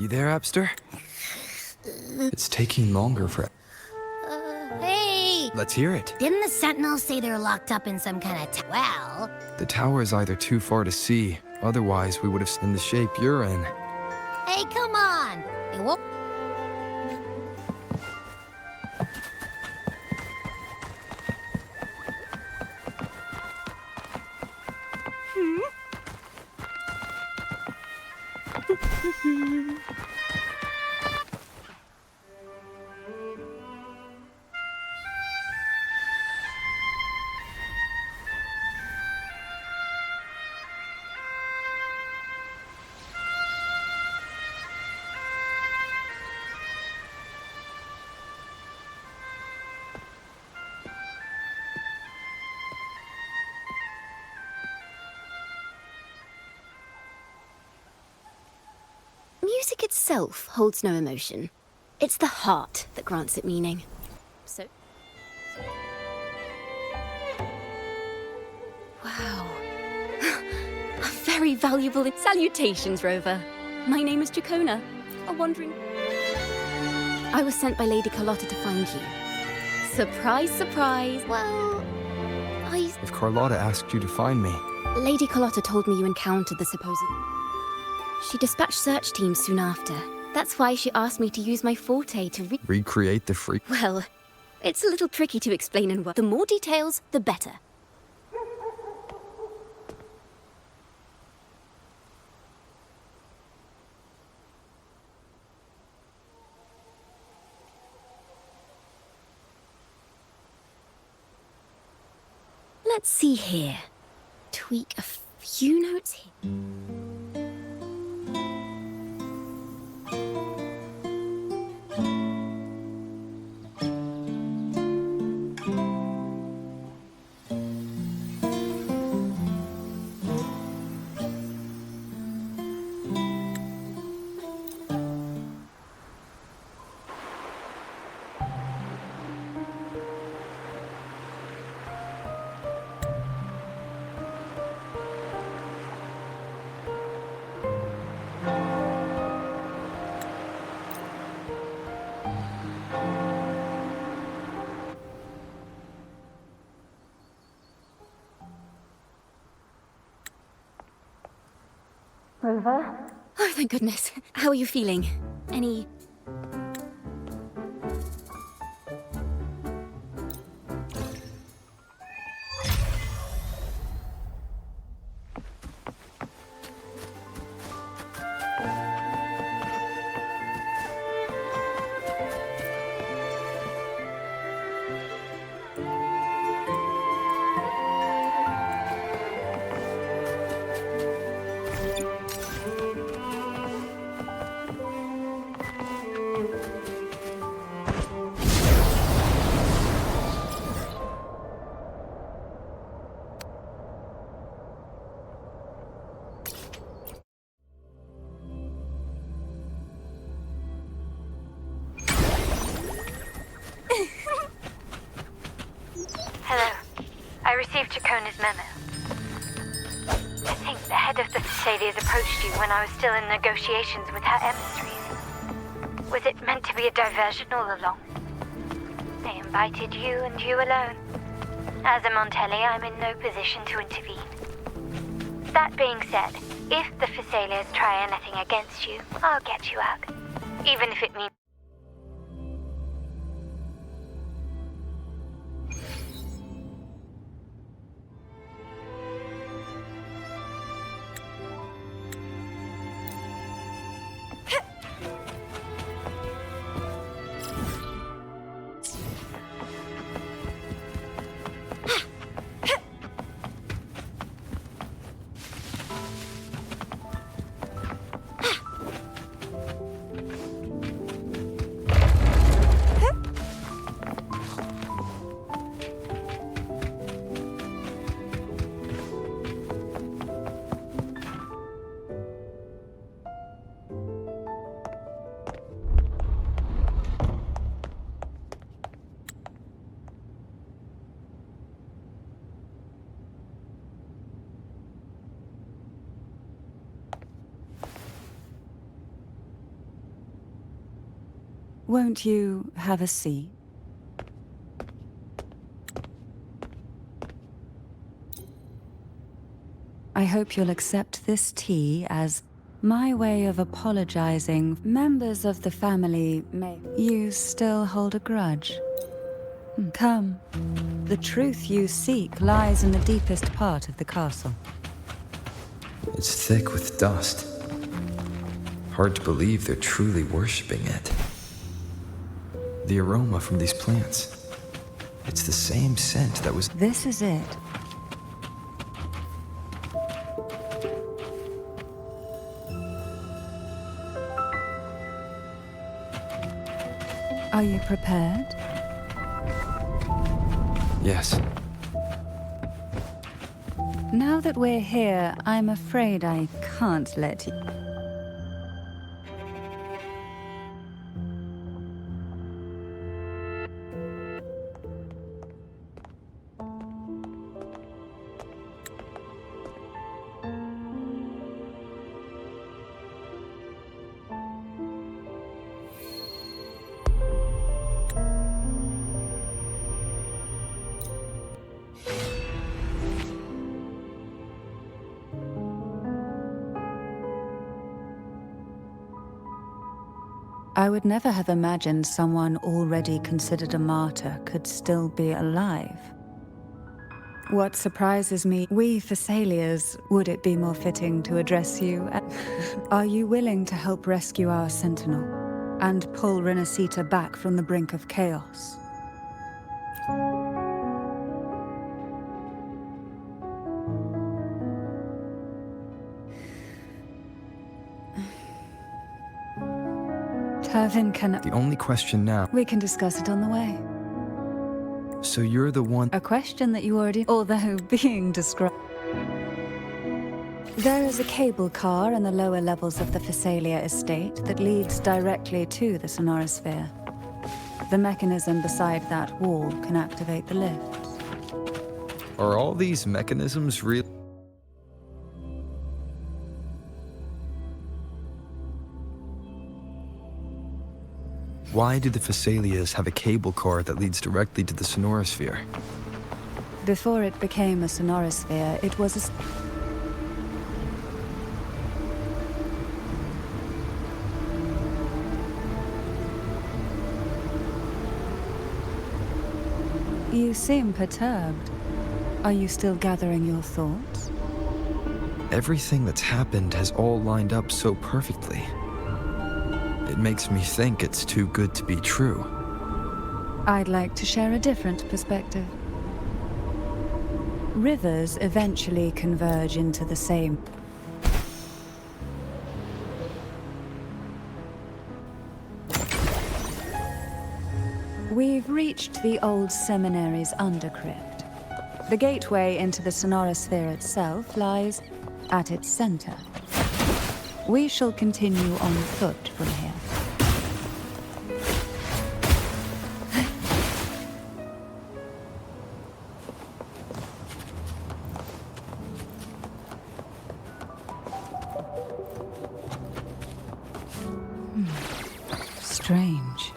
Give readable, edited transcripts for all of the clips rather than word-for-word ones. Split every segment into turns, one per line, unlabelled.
You there, Abster? It's taking longer for...
Hey!
Let's hear it.
Didn't the Sentinels say they're locked up in some kind of well?
The tower is either too far to see, otherwise we would have seen the shape you're in.
Hey, come on! It won't...
Music itself holds no emotion. It's the heart that grants it meaning. So... Wow. A very valuable... Salutations, Rover. My name is Jacona, a wandering... I was sent by Lady Carlotta to find you. Surprise, surprise. Well,
If Carlotta asked you to find me...
Lady Carlotta told me you encountered the supposed... She dispatched search teams soon after. That's why she asked me to use my forte to
recreate the freak...
Well, it's a little tricky to explain in words. The more details, the better. Let's see here. Tweak a few notes here. Rover? Oh, thank goodness. How are you feeling? Any...
Hello. I received Chacona's memo. I think the head of the Thessalians approached you when I was still in negotiations with her emissaries. Was it meant to be a diversion all along? They invited you and you alone. As a Montelli, I'm in no position to intervene. That being said, if the Thessalians try anything against you, I'll get you out. Even if it means...
Won't you have a seat? I hope you'll accept this tea as my way of apologizing. Members of the family may... You still hold a grudge? Come. The truth you seek lies in the deepest part of the castle.
It's thick with dust. Hard to believe they're truly worshipping it. The aroma from these plants. It's the same scent that was...
This is it. Are you prepared?
Yes.
Now that we're here, I'm afraid I can't let you... I would never have imagined someone already considered a martyr could still be alive. What surprises me, we Thessalians, would it be more fitting to address you? Are you willing to help rescue our sentinel and pull Renacita back from the brink of chaos?
The only question now...
We can discuss it on the way.
So you're the one...
A question that you already... Although being described... There is a cable car in the lower levels of the Thessalia estate that leads directly to the Sonorosphere. The mechanism beside that wall can activate the lifts.
Are all these mechanisms real? Why do the Thessalias have a cable car that leads directly to the Sonorosphere?
Before it became a Sonorosphere, it was a... You seem perturbed. Are you still gathering your thoughts?
Everything that's happened has all lined up so perfectly. It makes me think it's too good to be true.
I'd like to share a different perspective. Rivers eventually converge into the same. We've reached the old seminary's undercrypt. The gateway into the Sonorosphere itself lies at its center. We shall continue on foot from here. Strange.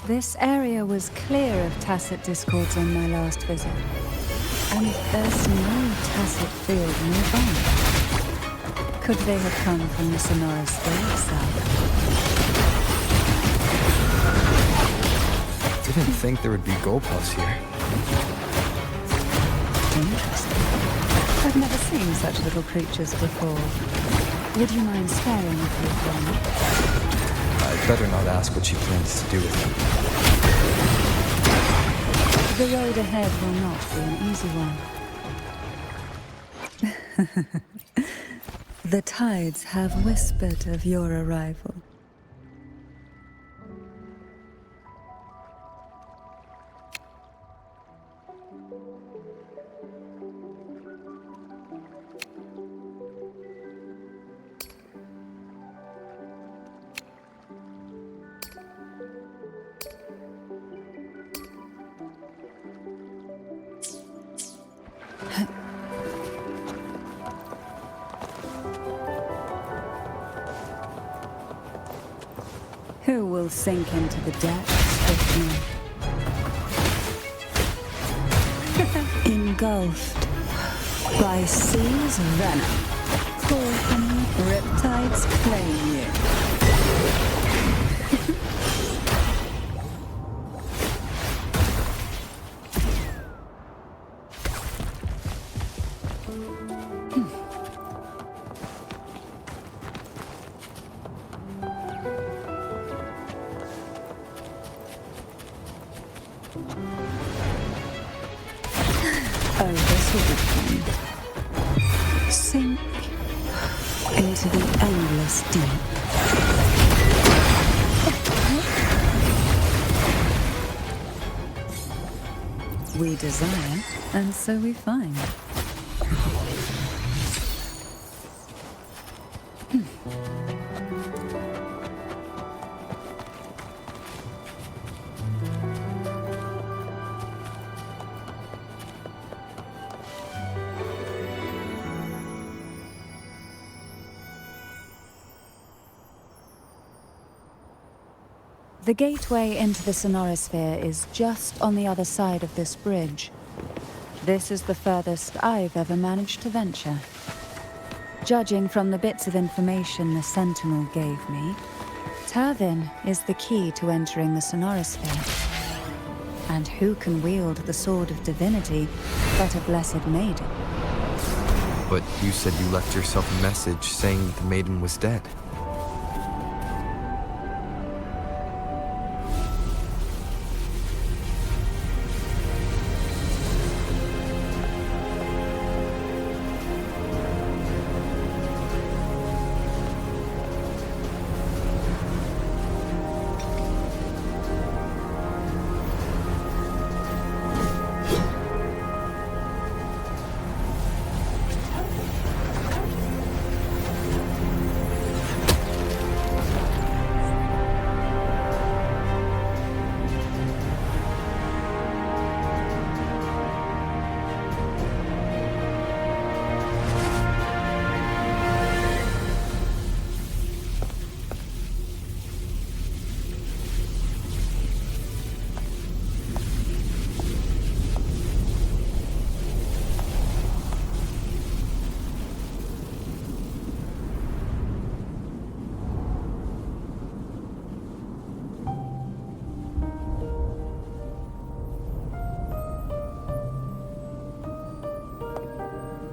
This area was clear of tacit discords on my last visit. And there's no tacit field nearby. Could they have come from the Sonorosphere itself?
Didn't think there would be Golpuffs here.
Interesting. I've never seen such little creatures before. Would you mind sparing a few for me?
I'd better not ask what she plans to do with them.
The road ahead will not be an easy one. The tides have whispered of your arrival. Who will sink into the depths with me? Engulfed by sea's venom. Caught and riptides claim you. Oh, this will be fun. Sink into the endless deep. We desire, and so we find. The gateway into the Sonorosphere is just on the other side of this bridge. This is the furthest I've ever managed to venture. Judging from the bits of information the Sentinel gave me, Tervin is the key to entering the Sonorosphere. And who can wield the Sword of Divinity but a Blessed Maiden?
But you said you left yourself a message saying the Maiden was dead.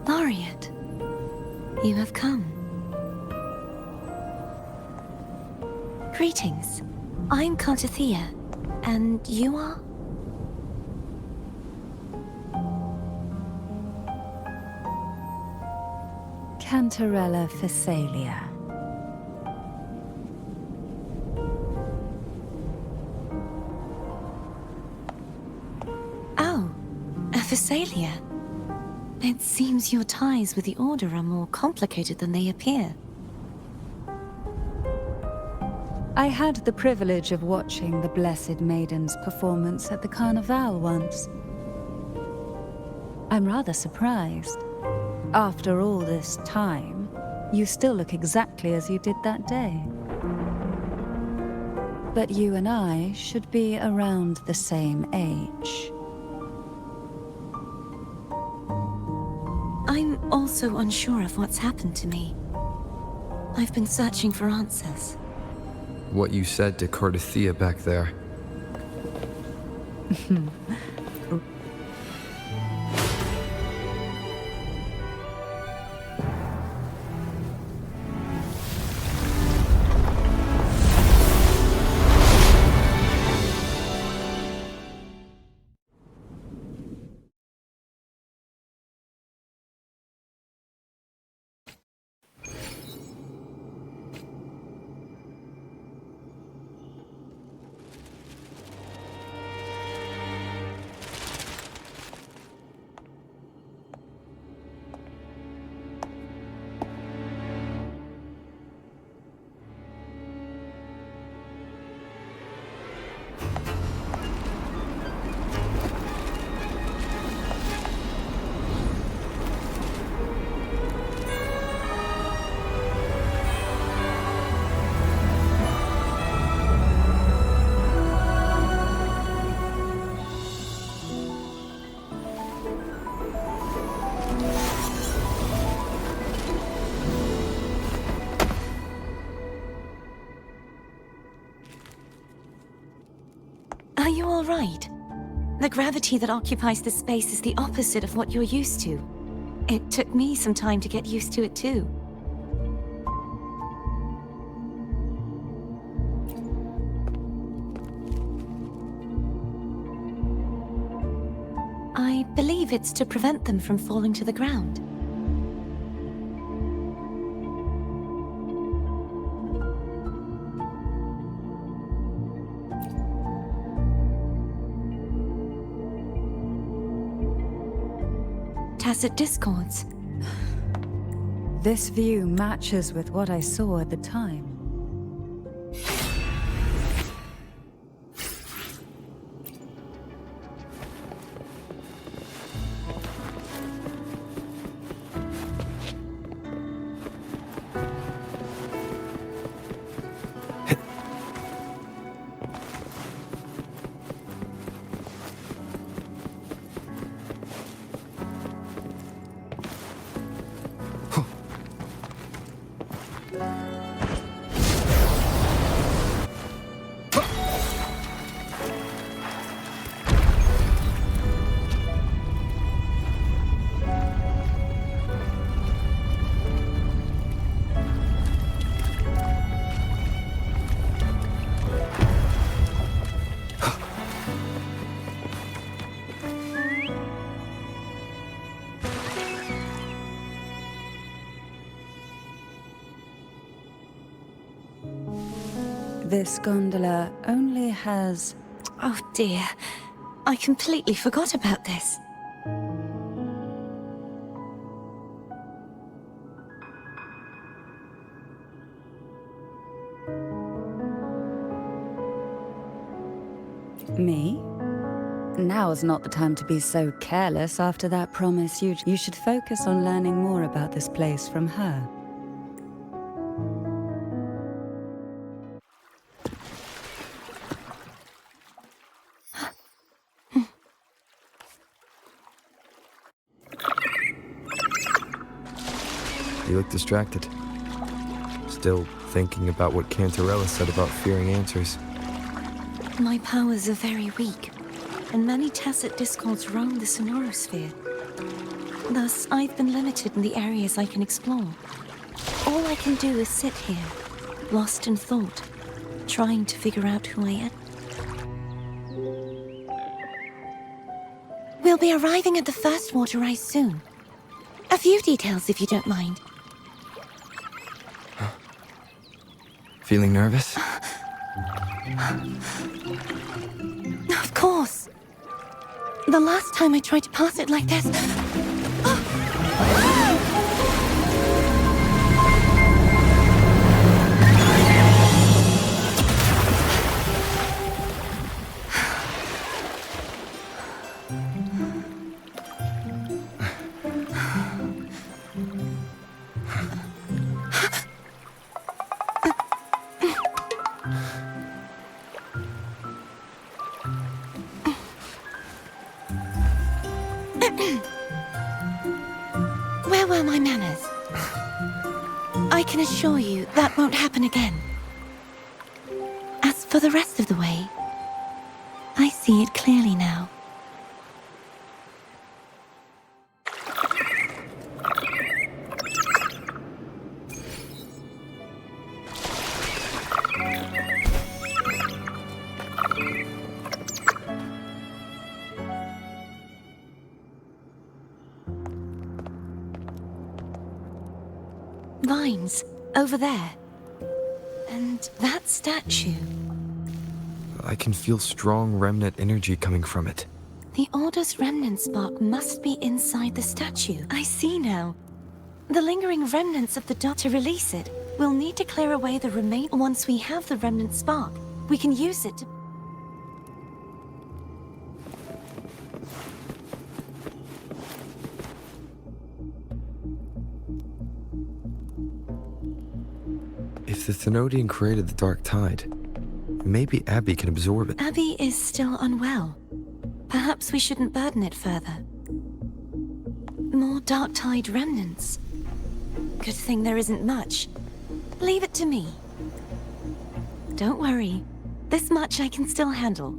Laureate, you have come. Greetings. I'm Cartithia, and you are?
Cantarella Phasalia.
Oh, a Phasalia. It seems your ties with the Order are more complicated than they appear.
I had the privilege of watching the Blessed Maiden's performance at the Carnival once. I'm rather surprised. After all this time, you still look exactly as you did that day. But you and I should be around the same age.
I'm also unsure of what's happened to me. I've been searching for answers.
What you said to Cartithia back there.
all right? The gravity that occupies this space is the opposite of what you're used to. It took me some time to get used to it too. I believe it's to prevent them from falling to the ground. Tacit discords.
This view matches with what I saw at the time. This gondola only has...
Oh dear, I completely forgot about this.
Me? Now's not the time to be so careless after that promise. You should focus on learning more about this place from her.
You look distracted. Still thinking about what Cantarella said about fearing answers.
My powers are very weak, and many tacit discords roam the sonorosphere. Thus, I've been limited in the areas I can explore. All I can do is sit here, lost in thought, trying to figure out who I am. We'll be arriving at the first water rise soon. A few details, if you don't mind.
Feeling nervous?
Of course. The last time I tried to pass it like this... Where were my manners? I can assure you that won't happen again. As for the rest of the way, I see it clearly now. Vines, over there. And that statue.
I can feel strong remnant energy coming from it.
The Order's remnant spark must be inside the statue. I see now. The lingering remnants of the dot to release it. We'll need to clear away the remain. Once we have the remnant spark, we can use it to...
If the Thenodian created the Dark Tide, maybe Abby can absorb it.
Abby is still unwell. Perhaps we shouldn't burden it further. More Dark Tide remnants. Good thing there isn't much. Leave it to me. Don't worry. This much I can still handle.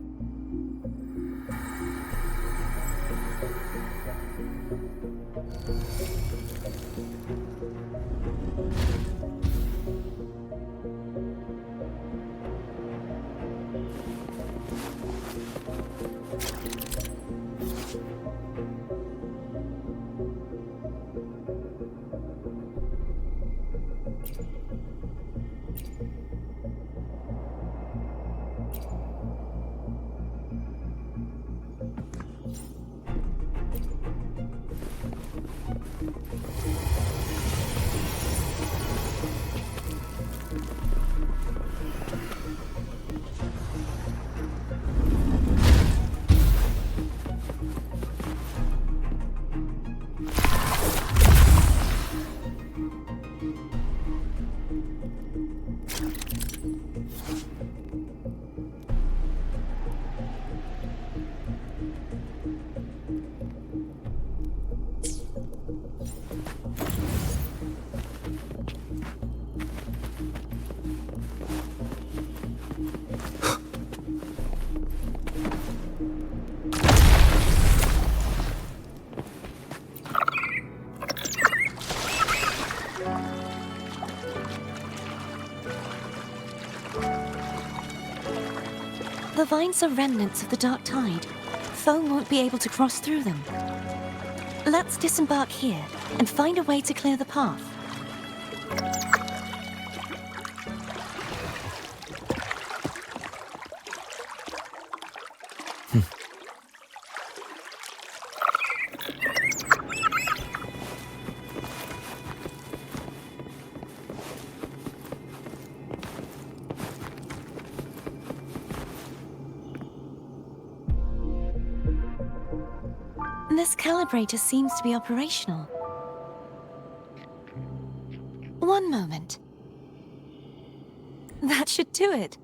The vines are remnants of the dark tide. Foam won't be able to cross through them. Let's disembark here and find a way to clear the path. This calibrator seems to be operational. One moment. That should do it.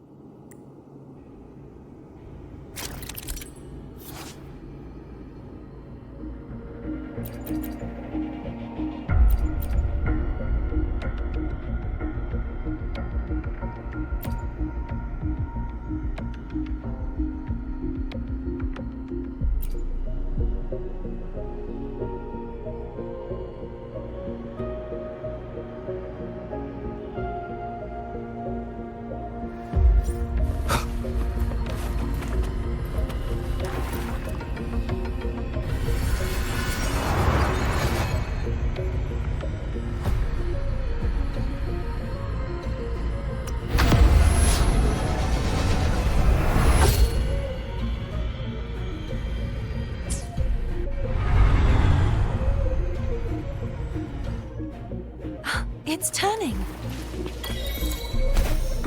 It's turning.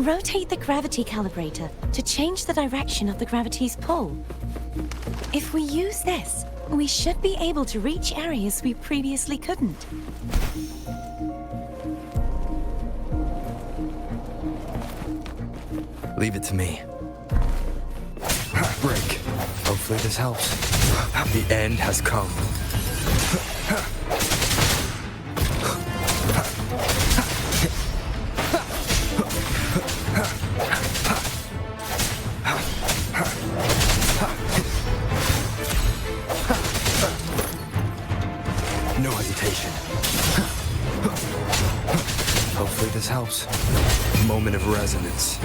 Rotate the gravity calibrator to change the direction of the gravity's pull. If we use this, we should be able to reach areas we previously couldn't.
Leave it to me. Break. Hopefully this helps. The end has come. No hesitation. Hopefully this helps. Moment of resonance.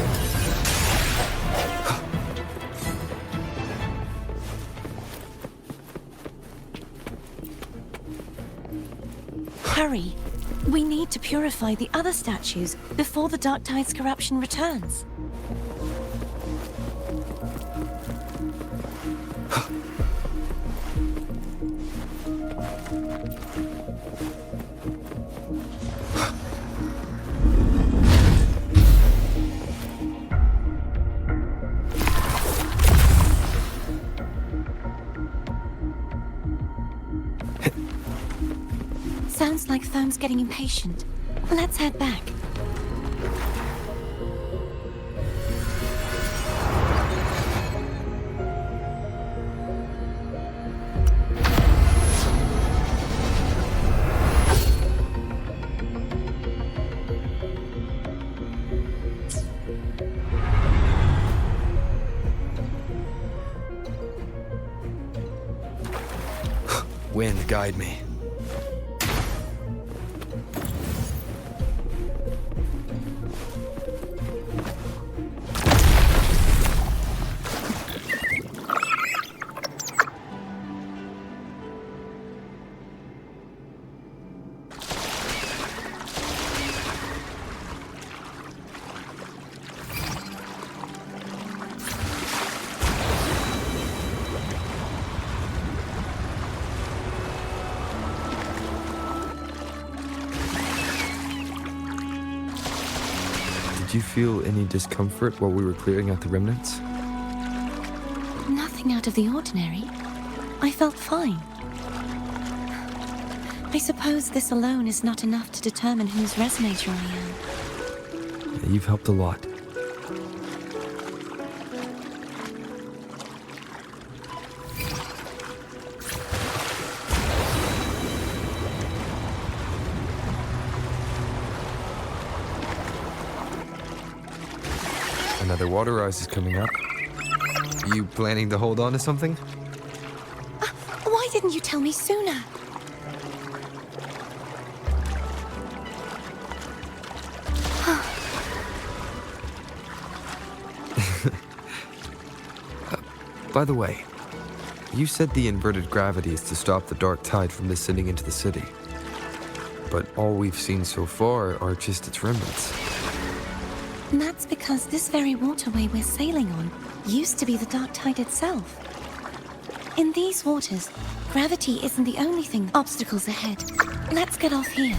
Hurry. We need to purify the other statues before the Dark Tide's corruption returns. Sounds like Foam's getting impatient. Let's head back.
wind guide me. Did you feel any discomfort while we were clearing out the remnants?
Nothing out of the ordinary. I felt fine. I suppose this alone is not enough to determine whose resonator I am.
You've helped a lot. Another water rise is coming up. You planning to hold on to something?
Why didn't you tell me sooner?
By the way, you said the inverted gravity is to stop the dark tide from descending into the city. But all we've seen so far are just its remnants.
And that's because this very waterway we're sailing on used to be the dark tide itself. In these waters, gravity isn't the only thing obstacles ahead. Let's get off here.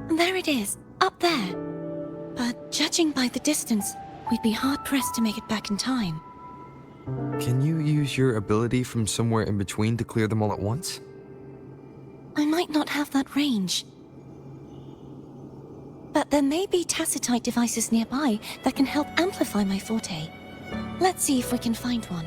There it is, up there. But judging by the distance, we'd be hard-pressed to make it back in time.
Can you use your ability from somewhere in between to clear them all at once?
I might not have that range. But there may be tacitite devices nearby that can help amplify my forte. Let's see if we can find one.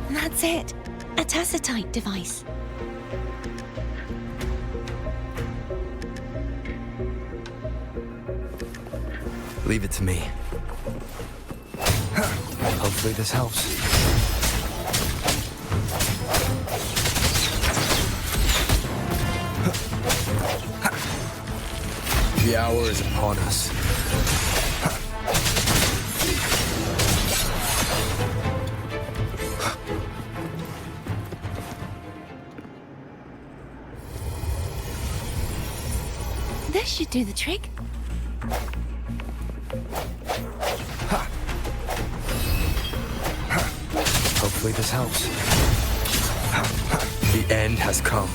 That's it. A tacitite device.
Leave it to me. Hopefully this helps. The hour is upon us.
This should do the trick.
Hopefully this helps. The end has come.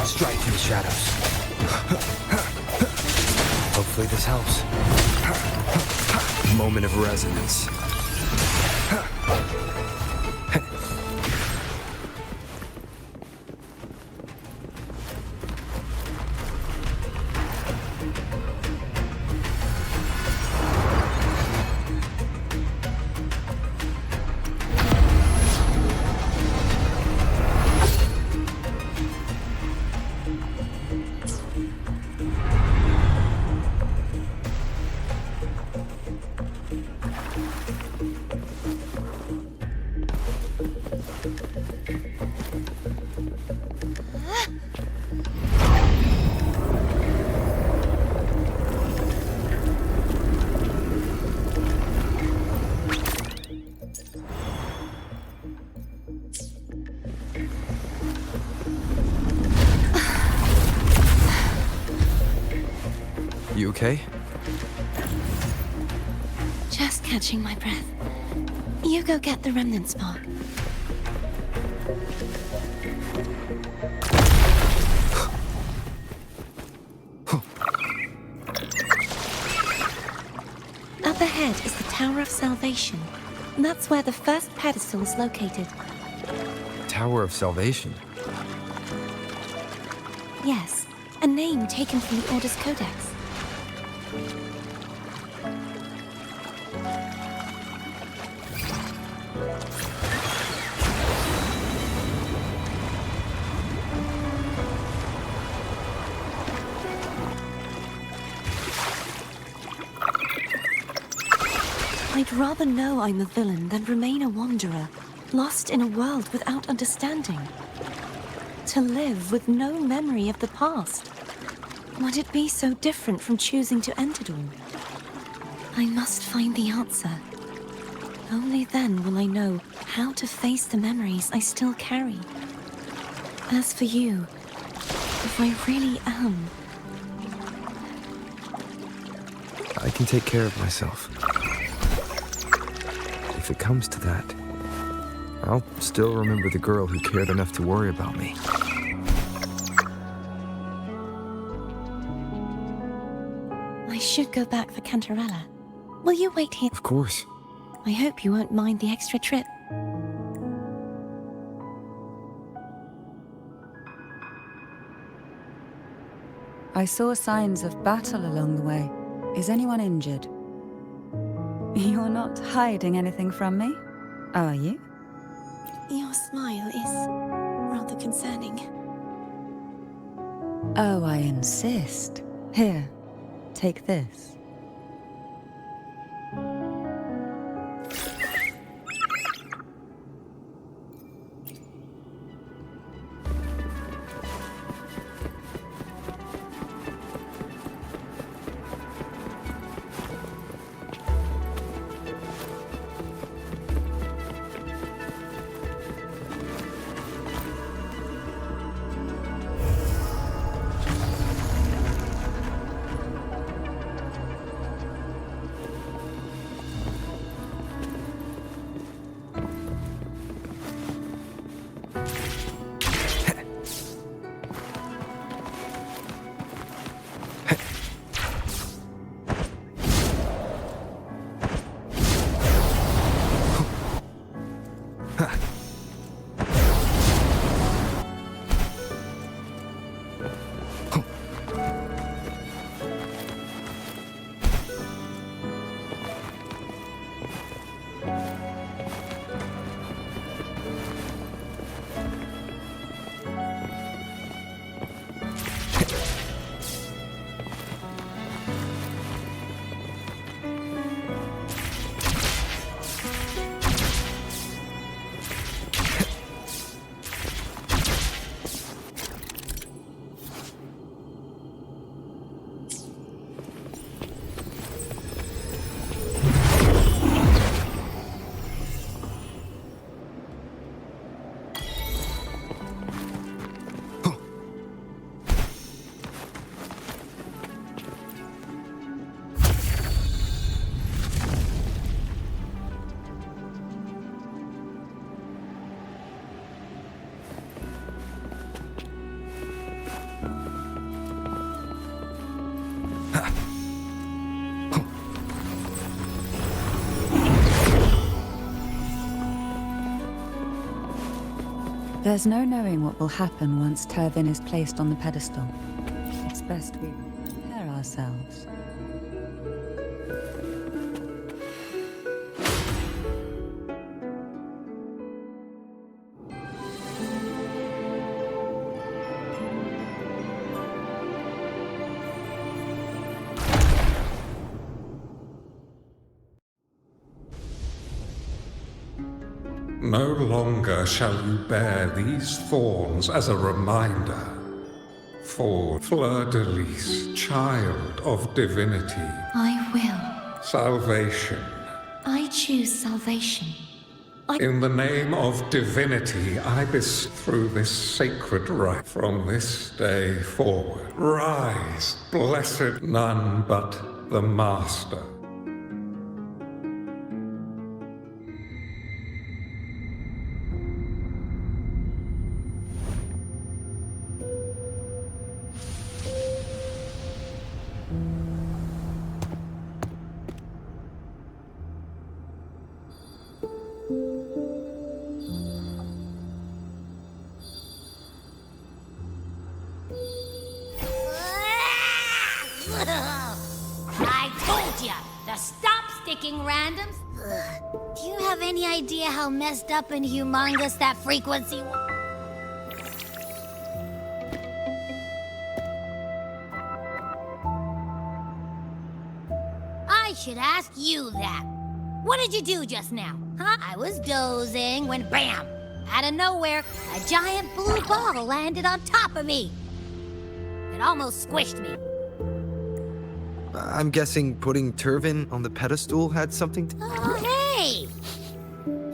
Strike in the shadows. Hopefully this helps. Moment of resonance. okay?
Just catching my breath. You go get the remnant spark. Up ahead is the Tower of Salvation. That's where the first pedestal is located.
Tower of Salvation.
Yes, a name taken from the Order's Codex. I'd rather know I'm a villain than remain a wanderer, lost in a world without understanding. To live with no memory of the past. Would it be so different from choosing to end it all? I must find the answer. Only then will I know how to face the memories I still carry. As for you, if I really am...
I can take care of myself. If it comes to that, I'll still remember the girl who cared enough to worry about me.
I should go back for Cantarella. Will you wait here?
Of course.
I hope you won't mind the extra trip.
I saw signs of battle along the way. Is anyone injured? You're not hiding anything from me, are you?
Your smile is rather concerning.
Oh, I insist. Here, take this. There's no knowing what will happen once Tervin is placed on the pedestal. It's best we prepare ourselves.
No longer shall you bear these thorns as a reminder. For Fleur-de-Lis, child of divinity,
I will.
salvation,
I choose salvation.
In the name of divinity, I through this sacred rite from this day forward. Rise, blessed none but the Master.
I told ya to stop sticking randoms. Do you have any idea how messed up and humongous that frequency was? I should ask you that. What did you do just now? Huh? I was dozing when bam! Out of nowhere, a giant blue ball landed on top of me. It almost squished me.
I'm guessing putting Turvin on the pedestal had something to...
Oh, hey!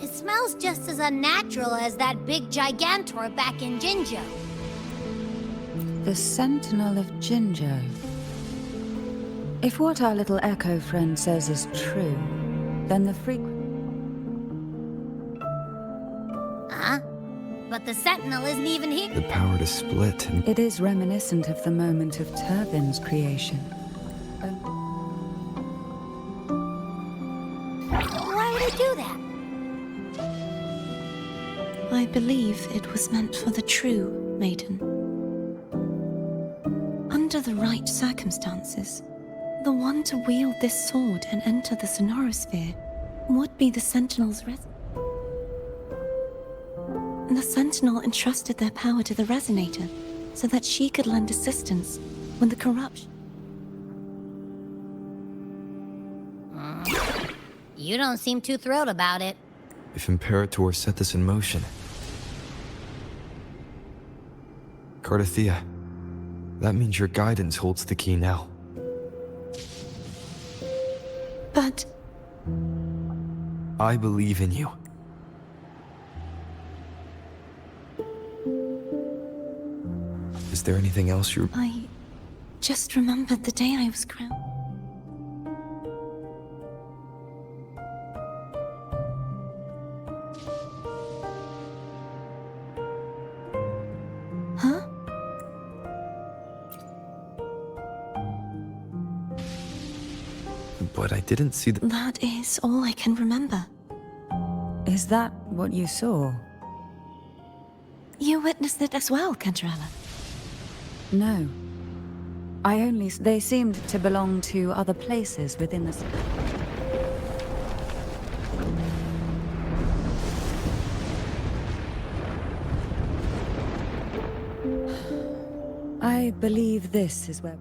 It smells just as unnatural as that big Gigantor back in Jinjo.
The Sentinel of Jinjo. If what our little Echo friend says is true, then the
Huh? But the Sentinel isn't even here.
The power to split and...
It is reminiscent of the moment of Turvin's creation.
Why would it do that?
I believe it was meant for the true Maiden. Under the right circumstances, the one to wield this sword and enter the Sonorosphere would be the Sentinel's The Sentinel entrusted their power to the Resonator so that she could lend assistance when the corruption...
You don't seem too thrilled about it.
If Imperator set this in motion... Cardathea, that means your guidance holds the key now.
But...
I believe in you. Is there anything else you're...
I just remembered the day I was crowned. Huh?
But I didn't see the...
That is all I can remember.
Is that what you saw?
You witnessed it as well, Cantarella.
No. They seemed to belong to other places within the... I believe this is where...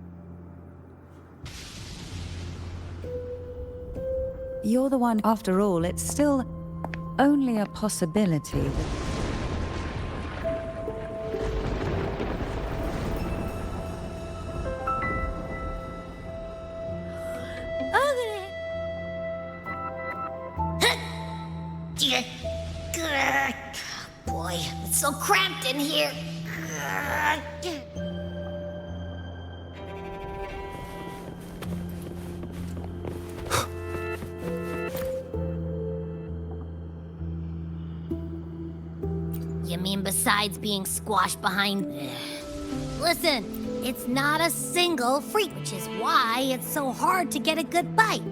You're the one... After all, it's still only a possibility that...
Boy, it's so cramped in here. You mean besides being squashed behind... Listen, it's not a single freak, which is why it's so hard to get a good bite.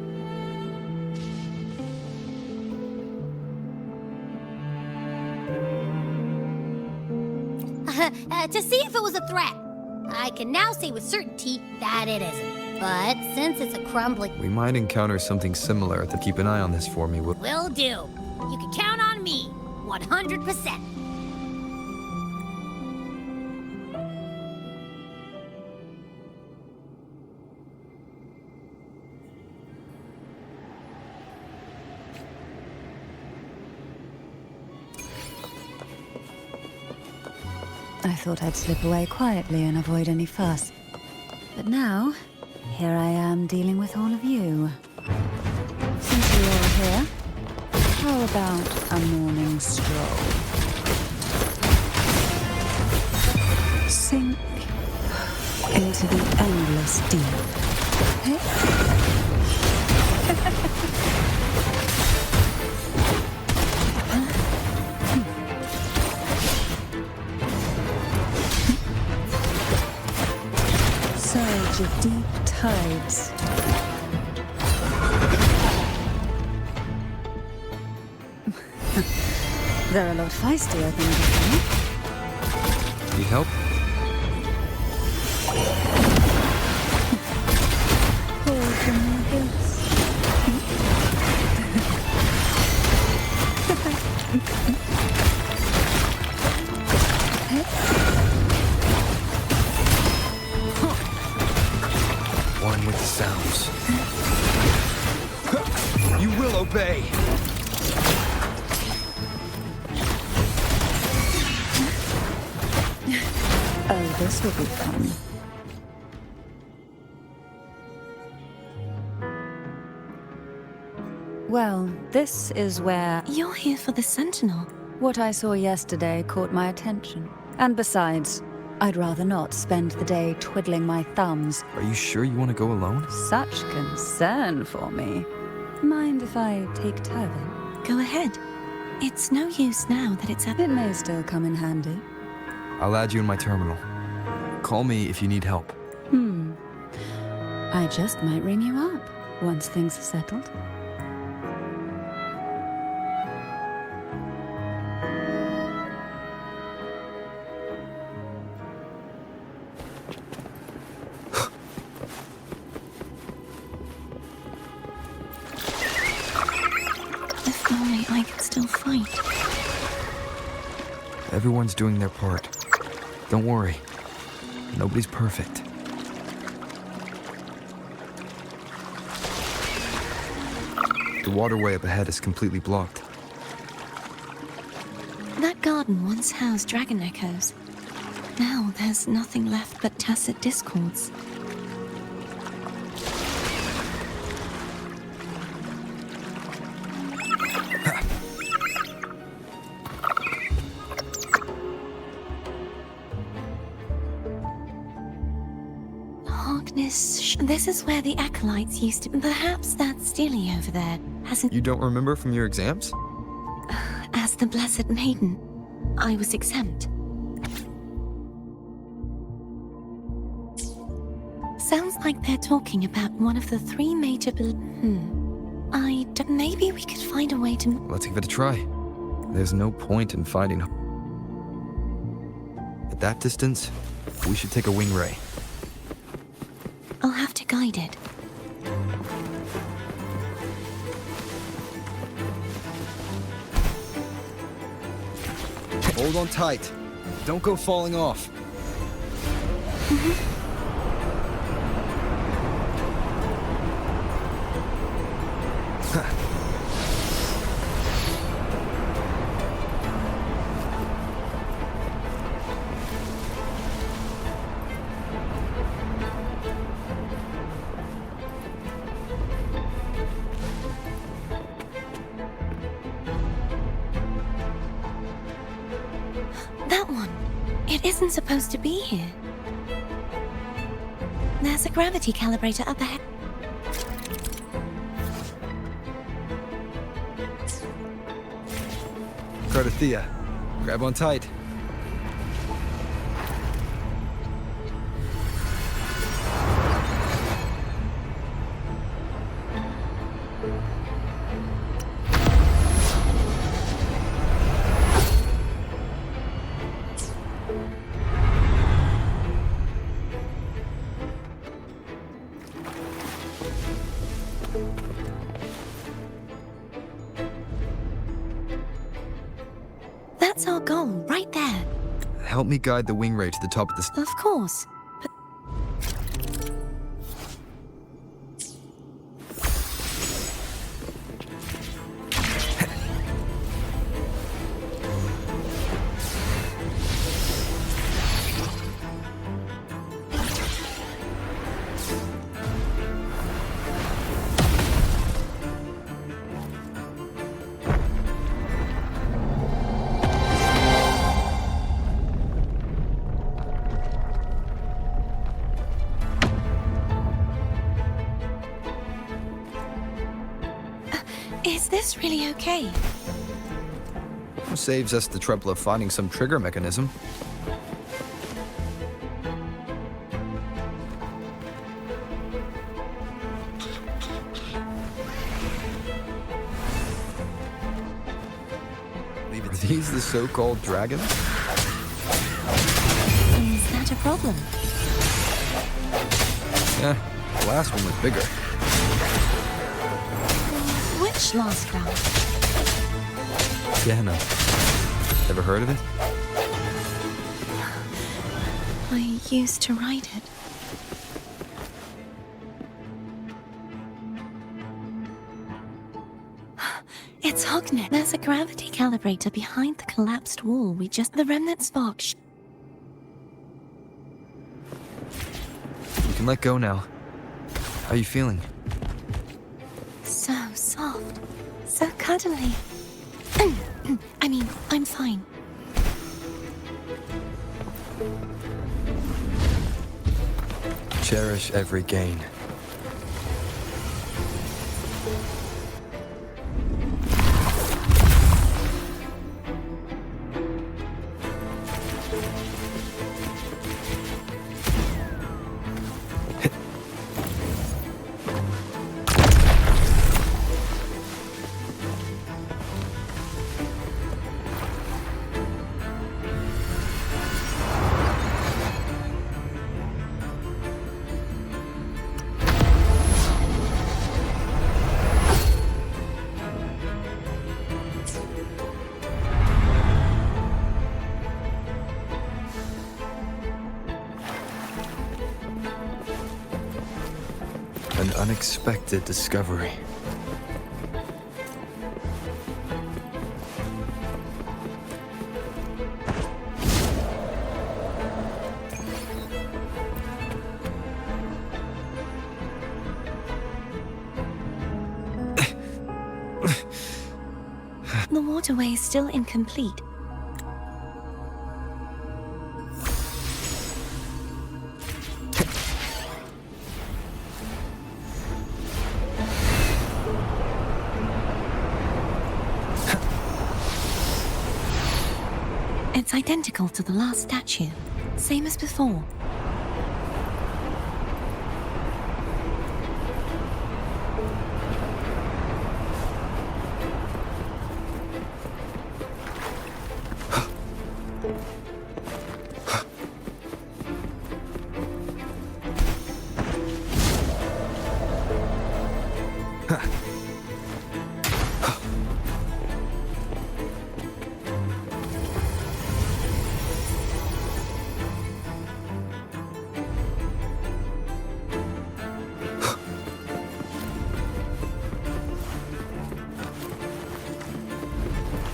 To see if it was a threat. I can now say with certainty that it isn't. But since it's a crumbling...
We might encounter something similar. To keep an eye on this for me.
Will do. You can count on me. 100%.
I thought I'd slip away quietly and avoid any fuss. But now, here I am dealing with all of you. Since you're all here, how How about a morning stroll? Sink into the endless deep. Hey? Surge of deep tides. They're a lot feistier than before.
Need help?
Pull from their hips.
One with the sounds. You will obey!
Oh, this will be fun. Well, this is where
You're here for the Sentinel.
what I saw yesterday caught my attention. And besides, I'd rather not spend the day twiddling my thumbs.
Are you sure you want to go alone?
Such concern for me. Mind if I take Turvin?
Go ahead. It's no use now that it's at...
It may still come in handy.
I'll add you in my terminal. Call me if you need help.
I just might ring you up once things are settled.
If only I could still fight.
Everyone's doing their part. Don't worry. Nobody's perfect. The waterway up ahead is completely blocked.
That garden once housed dragon echoes. Now there's nothing left but tacit discords. This is where the acolytes used to... Perhaps that Steely over there hasn't...
You don't remember from your exams?
As the Blessed Maiden, I was exempt. Sounds like they're talking about one of the three major... Maybe we could find a way to...
Let's give it a try. There's no point in fighting. At that distance, we should take a wing ray.
I'll have to guide it.
Hold on tight. Don't go falling off.
That one. It isn't supposed to be here. There's a gravity calibrator up ahead.
Cardathea, grab on tight.
That's our goal, right there.
Help me guide the wing ray to the top of this.
Of course. But Is this really okay?
Saves us the trouble of finding some trigger mechanism. Are these the so-called dragons?
Is that a problem?
Yeah, the last one was bigger.
Which last round?
Piano. Ever heard of it?
I used to ride it. It's Hognet. There's a gravity calibrator behind the collapsed wall. The remnant spark.
You can let go now. How are you feeling?
So soft. So cuddly. I mean, I'm fine.
Cherish every gain. An unexpected discovery.
The waterway is still incomplete. It's identical to the last statue. Same as before.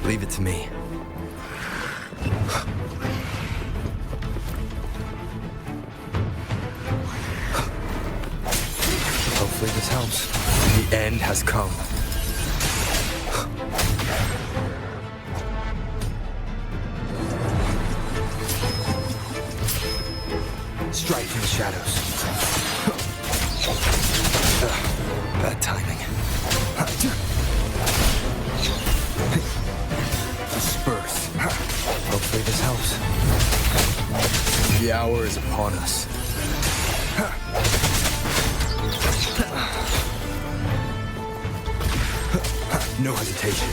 Leave it to me. Hopefully this helps. The end has come. Strike from the shadows. Bad timing. Disperse. Hopefully this helps. The hour is upon us. No hesitation.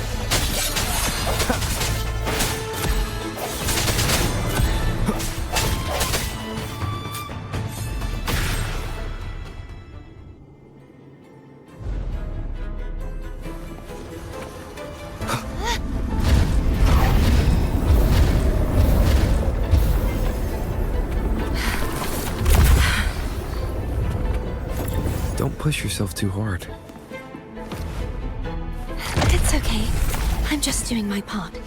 Don't push yourself too hard.
It's okay. I'm just doing my part.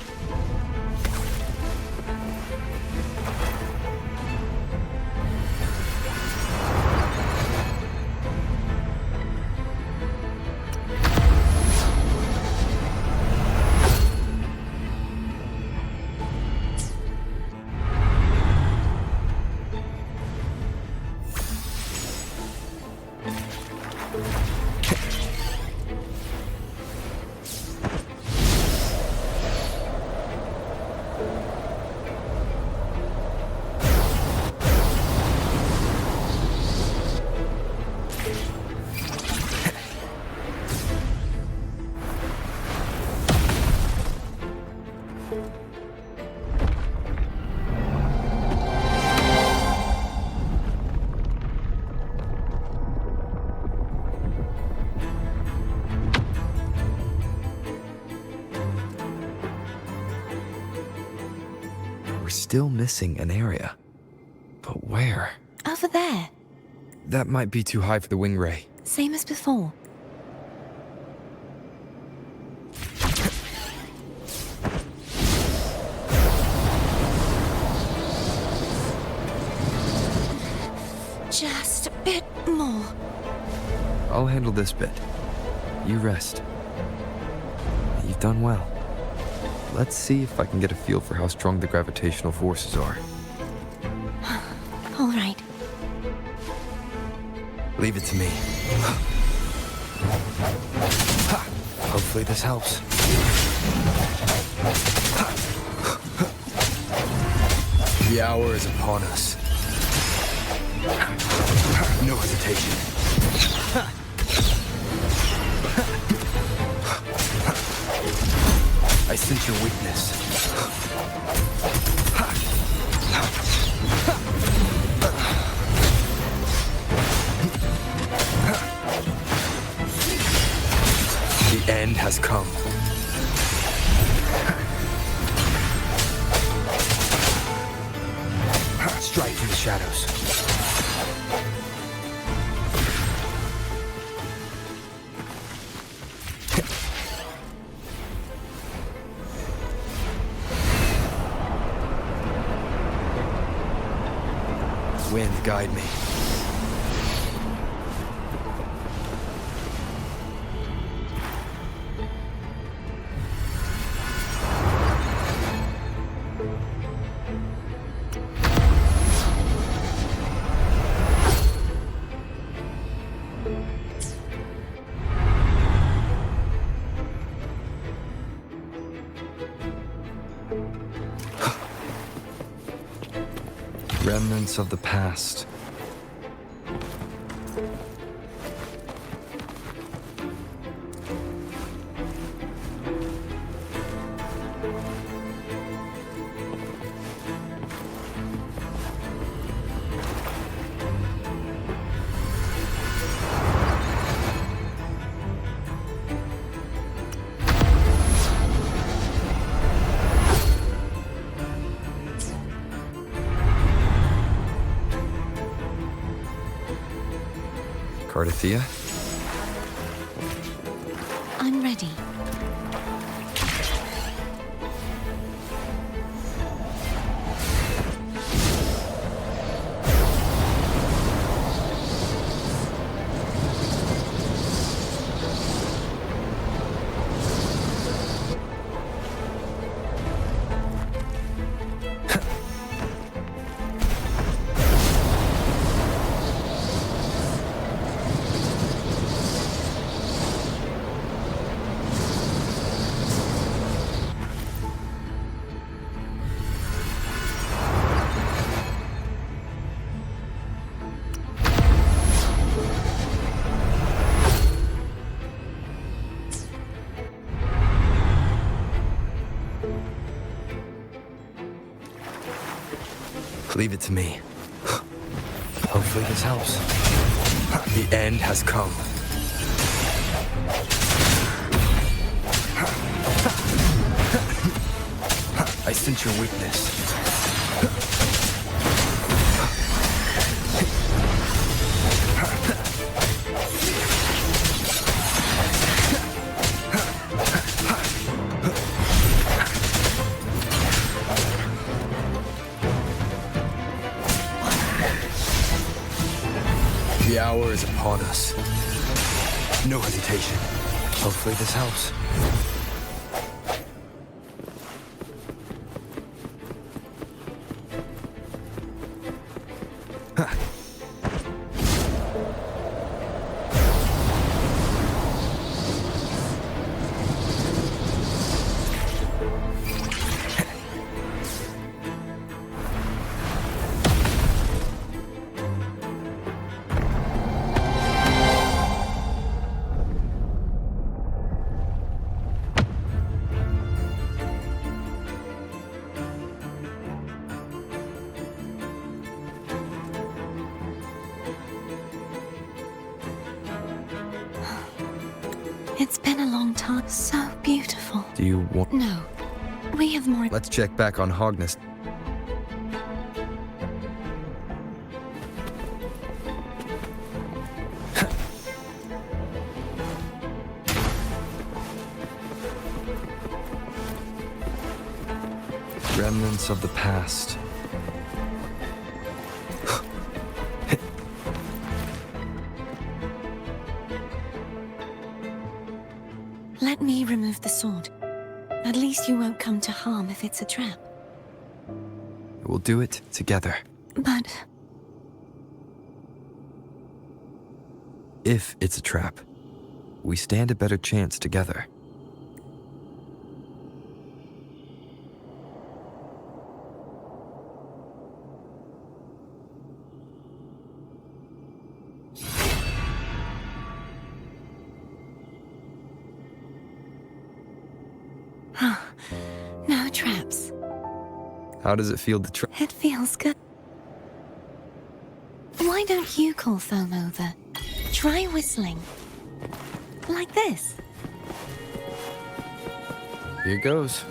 still missing an area. But where?
Over there.
That might be too high for the wing ray.
Same as before. Just a bit more.
I'll handle this bit. You rest. You've done well. Let's see if I can get a feel for how strong the gravitational forces are.
All right.
Leave it to me. Hopefully this helps. The hour is upon us. No hesitation. I sense your weakness. The end has come. Strike from the shadows. Wind, guide me. Remnants of the past. Cardathia?
I'm ready. Leave it to me. Hopefully this helps. The end has come. I sense your weakness. The hour is upon us. No hesitation. Hopefully this helps. It's been a long time. So beautiful.
Do you want...
No, we have more.
Let's check back on Hogness. Remnants of the past.
Let me remove the sword. At least you won't come to harm if it's a trap.
We'll do it together.
But
If it's a trap, we stand a better chance together.
no traps.
How does it feel to try?
It feels good. Why don't you call Foam over? Try whistling. Like this.
Here goes.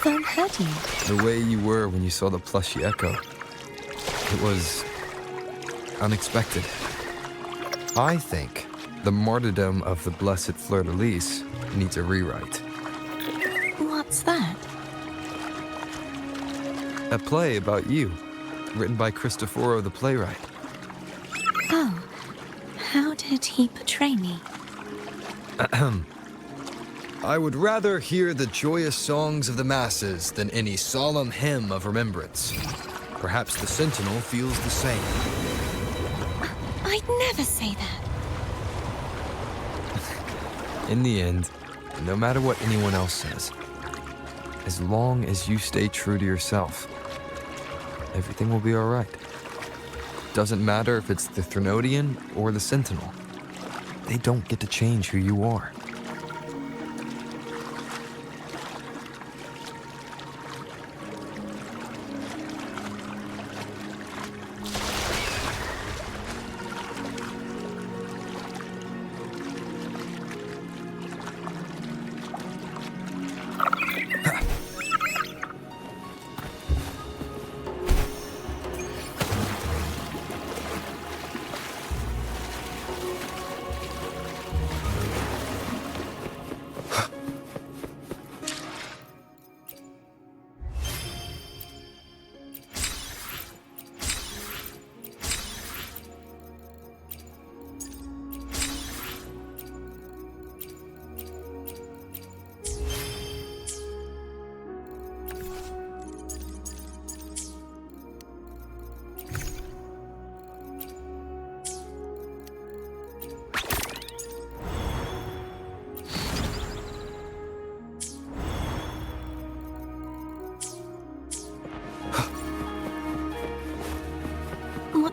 Foam heard you.
The way you were when you saw the plushy echo. It was unexpected. I think the martyrdom of the blessed fleur-de-lis needs a rewrite.
What's that?
A play about you, written by Cristoforo the playwright.
Oh, how did he portray me?
I would rather hear the joyous songs of the masses than any solemn hymn of remembrance. Perhaps the Sentinel feels the same.
I'd never say that.
In the end, no matter what anyone else says, as long as you stay true to yourself, everything will be all right. Doesn't matter if it's the Threnodian or the Sentinel. They don't get to change who you are.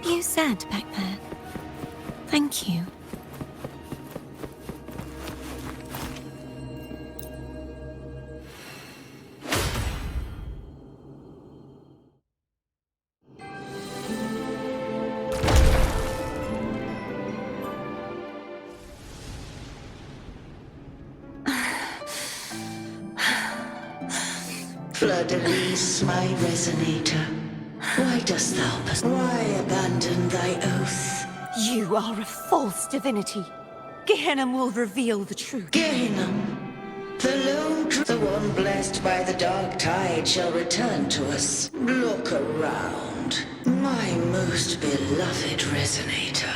What you said back there. Thank you.
Fleur-de-lis, my resonator. Why dost thou why abandon thy oath?
You are a false divinity. Gehenna will reveal the truth.
Gehenna, the lone the one blessed by the dark tide shall return to us. Look around, my most beloved resonator.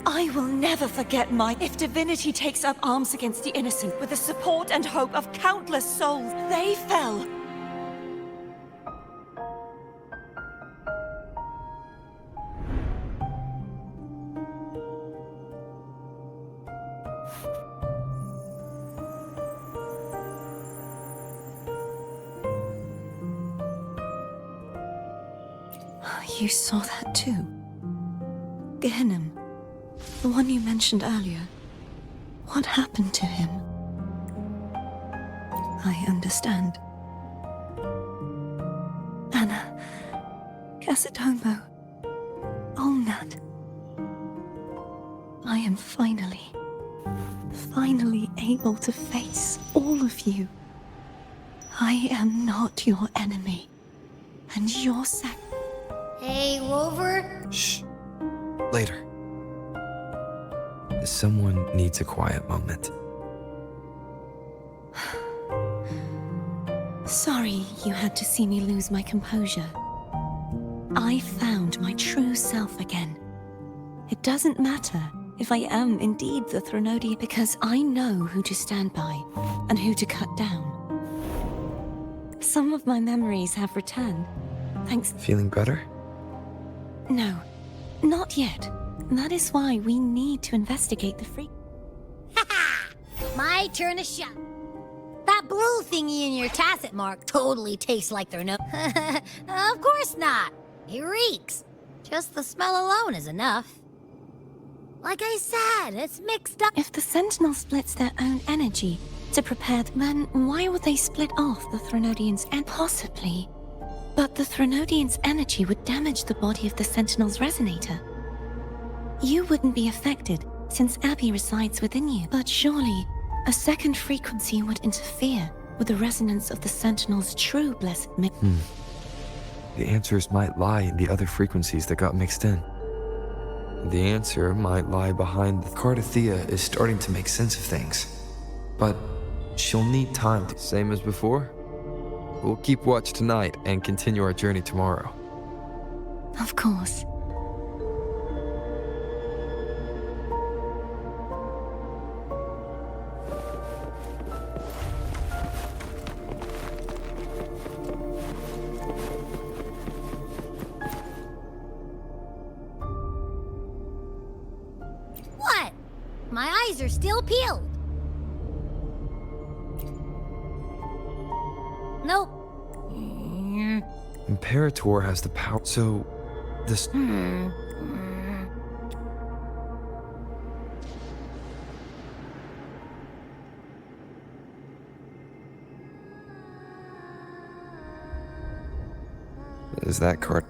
I will never forget if divinity takes up arms against the innocent with the support and hope of countless souls, they fell. You saw that too? Gehenna, the one you mentioned earlier. What happened to him? I understand. Anna, Casatomo, Olnat. I am finally able to face all of you. I am not your enemy, and your
Hey, Rover?
Shh. Later. Someone needs a quiet moment.
sorry you had to see me lose my composure. I found my true self again. It doesn't matter if I am indeed the Threnodian, because I know who to stand by and who to cut down. Some of my memories have returned, thanks...
Feeling better?
No, not yet. That is why we need to investigate the freak.
Ha! My turn to shine. That blue thingy in your tacit mark totally tastes like their nose. Of course not. It reeks. Just the smell alone is enough. Like I said, it's mixed up.
If the Sentinel splits their own energy to prepare, then why would they split off the Threnodians and possibly? But the Threnodians' energy would damage the body of the Sentinel's resonator. You wouldn't be affected, since Abby resides within you. But surely, a second frequency would interfere with the resonance of the Sentinel's true blessed
The answers might lie in the other frequencies that got mixed in. The answer might lie behind the Cardathea is starting to make sense of things. But she'll need time to... Same as before? We'll keep watch tonight and continue our journey tomorrow.
Of course.
What? My eyes are still peeled. Nope.
Imperator has the power, so... this... Is that card...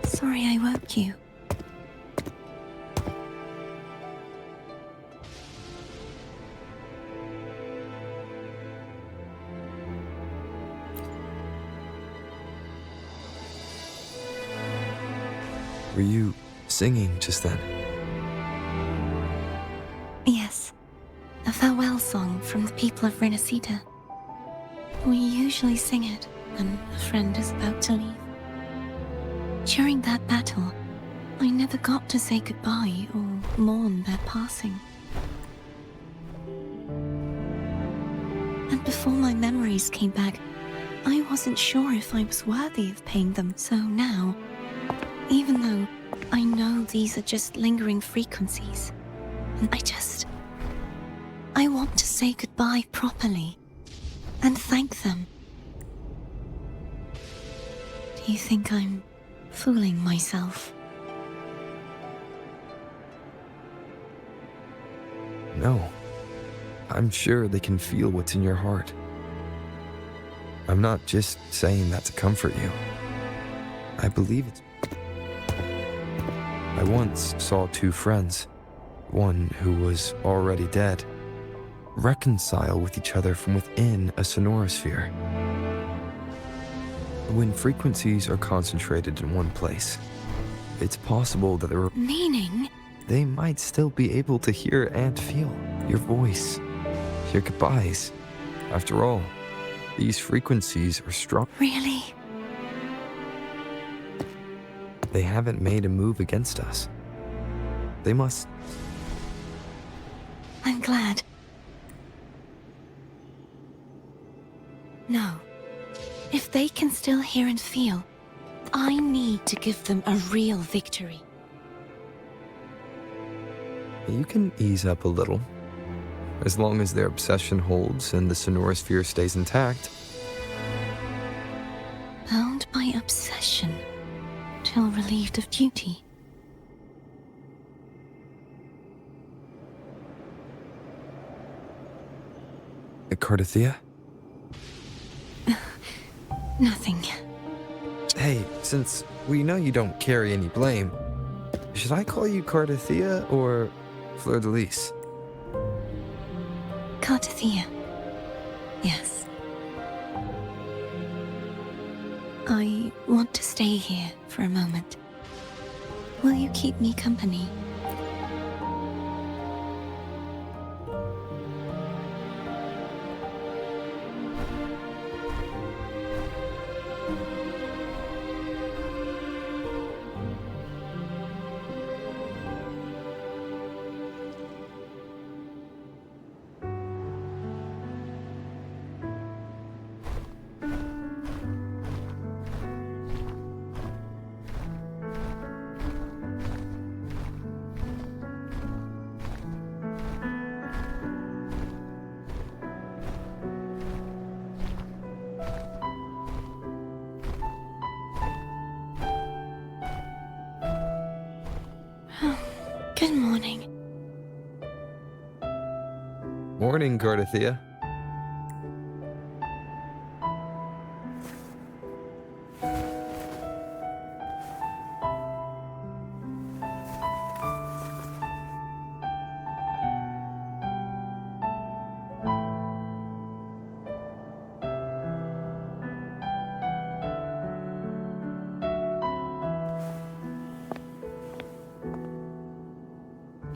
Sorry I woke you.
Were you singing just then?
Yes. A farewell song from the people of Renacita. We usually sing it when a friend is about to leave. During that battle, I never got to say goodbye or mourn their passing. And before my memories came back, I wasn't sure if I was worthy of paying them. So now, even though I know these are just lingering frequencies, I want to say goodbye properly and thank them. Do you think I'm fooling myself?
No. I'm sure they can feel what's in your heart. I'm not just saying that to comfort you. I believe it's... I once saw two friends, one who was already dead, reconcile with each other from within a sonorosphere. When frequencies are concentrated in one place, it's possible that
Meaning?
they might still be able to hear and feel your voice, your goodbyes. After all, these frequencies are strong.
Really?
They haven't made a move against us. They must.
I'm glad. No. If they can still hear and feel, I need to give them a real victory.
You can ease up a little. As long as their obsession holds and the sonorosphere stays intact.
Bound by obsession, till relieved of duty.
Cardathea?
Nothing.
Hey, since we know you don't carry any blame, should I call you Cardathea or Fleur de Lis?
Cardathea. Yes. I want to stay here for a moment. Will you keep me company? Good morning.
Morning, Cardathea.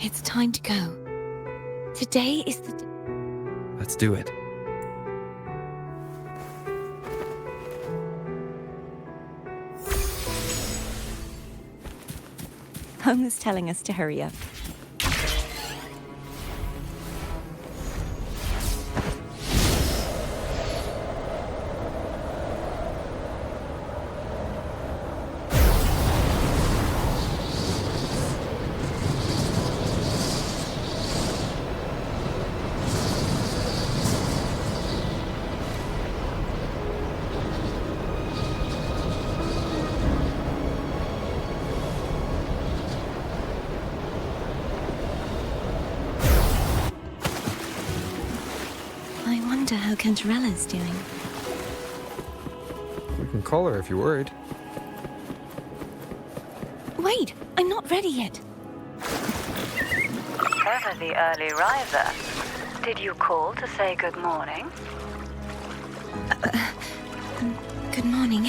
It's time to go. Today is the...
Let's do it.
Home is telling us to hurry up. I wonder how Cantarella's doing.
We can call her if you're worried.
Wait, I'm not ready yet.
Ever the early riser. Did you call to say good morning?
Good morning.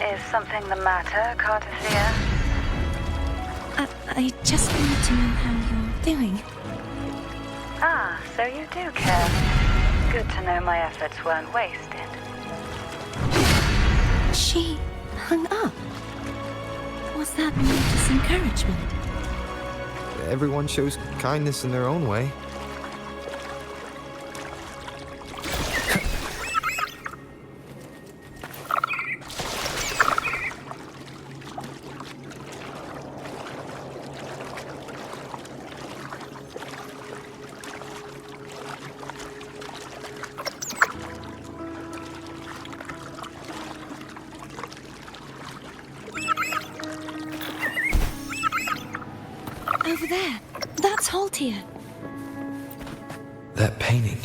Is something the matter, Cardathea?
I just wanted to know how you're doing.
Ah, so you do care. Good to know my efforts weren't wasted.
She hung up. Was that malicious encouragement?
Everyone shows kindness in their own way.
Over there. That's Haltier.
That painting.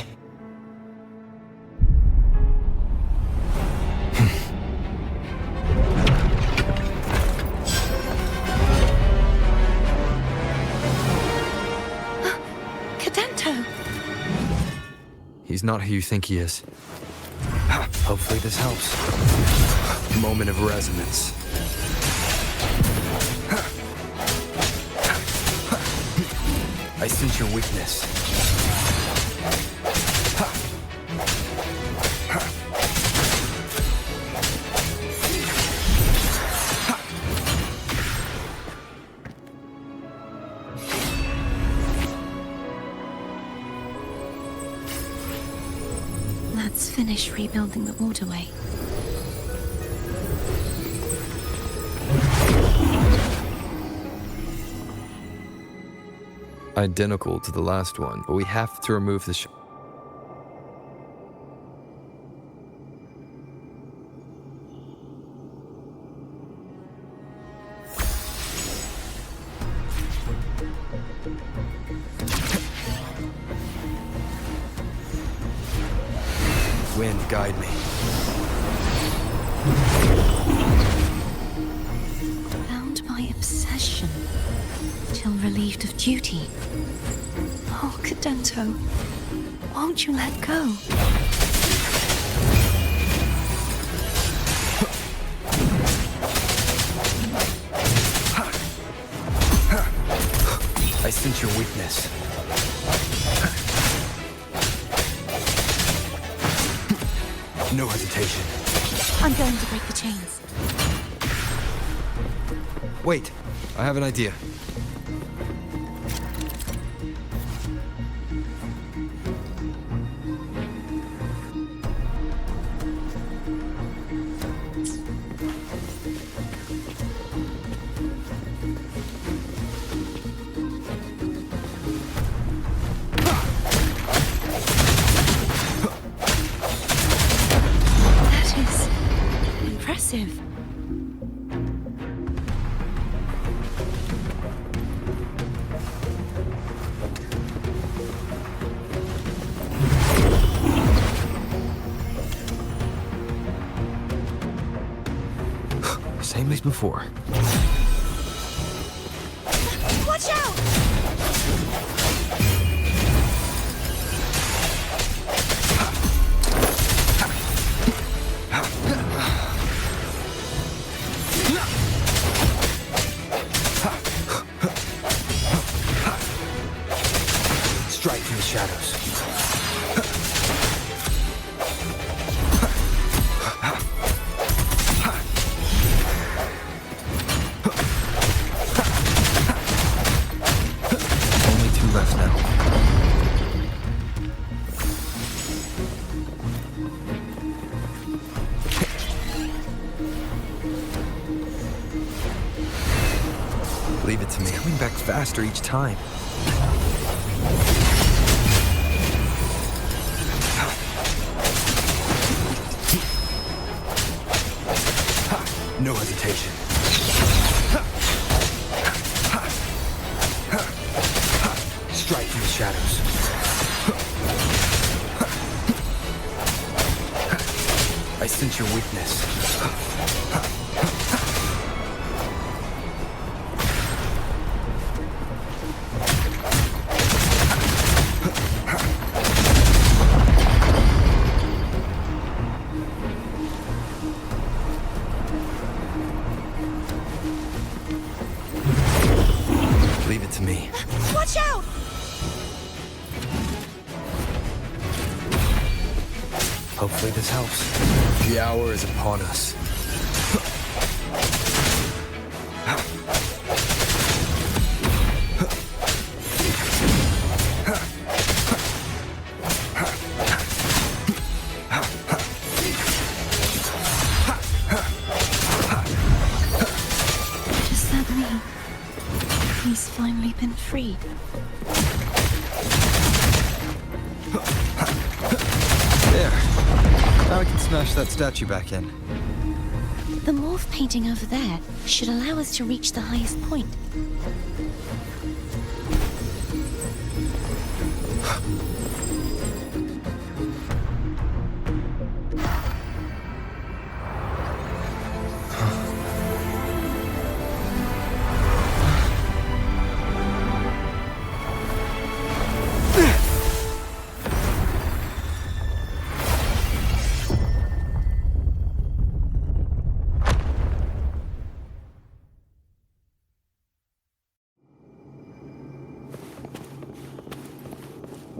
Cadento.
He's not who you think he is. Hopefully this helps. Moment of resonance. I sense your weakness.
Let's finish rebuilding the waterway.
Identical to the last one, but we have to remove the Wind, guide me.
Bound by obsession, till relieved of duty. Oh, Cadento, won't you let go?
I sense your weakness. No hesitation.
I'm going to break the chains.
Wait, I have an idea.
That is impressive.
Same as before.
Watch out!
Strike from the shadows. Only two left now. Leave it to me. It's coming back faster each time. No hesitation. Strike from the shadows. I sense your weakness. Leave it to me.
Watch out!
Hopefully this helps. The hour is upon us.
Does that mean he's finally been freed?
There. Now I can smash that statue back in.
The morph painting over there should allow us to reach the highest point.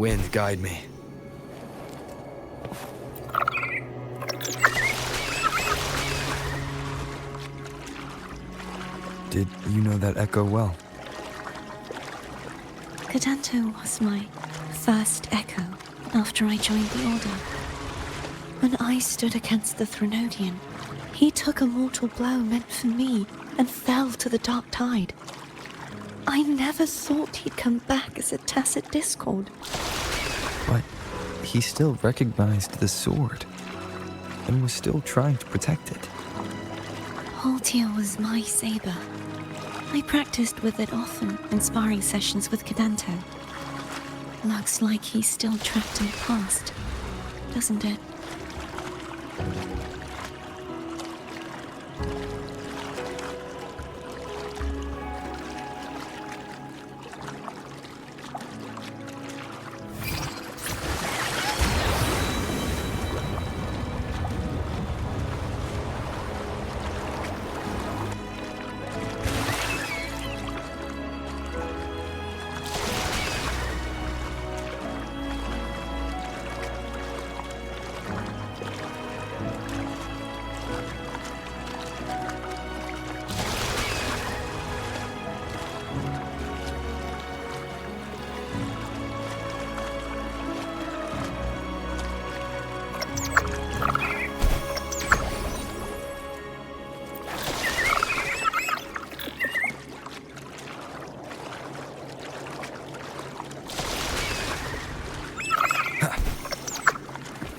Wind, guide me. Did you know that echo well?
Cadanto was my first echo after I joined the Order. When I stood against the Threnodian, he took a mortal blow meant for me and fell to the dark tide. I never thought he'd come back as a tacit discord.
But he still recognized the sword and was still trying to protect it.
Haltia was my saber. I practiced with it often in sparring sessions with Cadanto. Looks like he's still trapped in the past, doesn't it?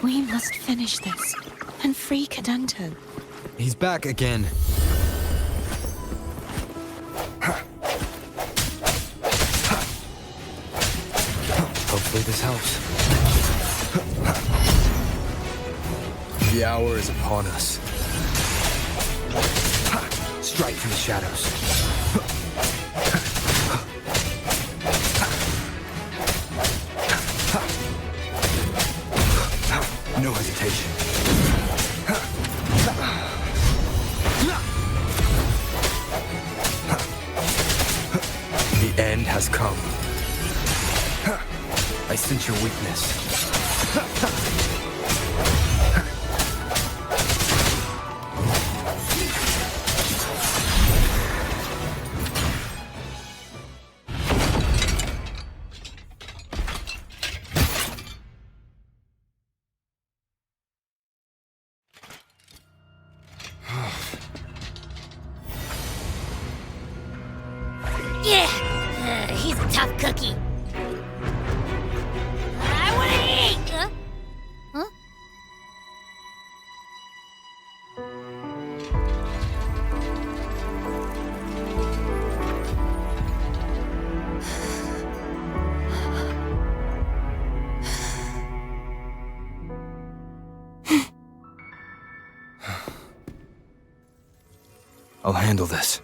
We must finish this and free Cadanto.
He's back again. Hopefully this helps. The hour is upon us. Strike from the shadows. No hesitation. The end has come. I sense your weakness.
Yeah, he's a tough cookie. I wanna eat! Huh?
I'll handle this.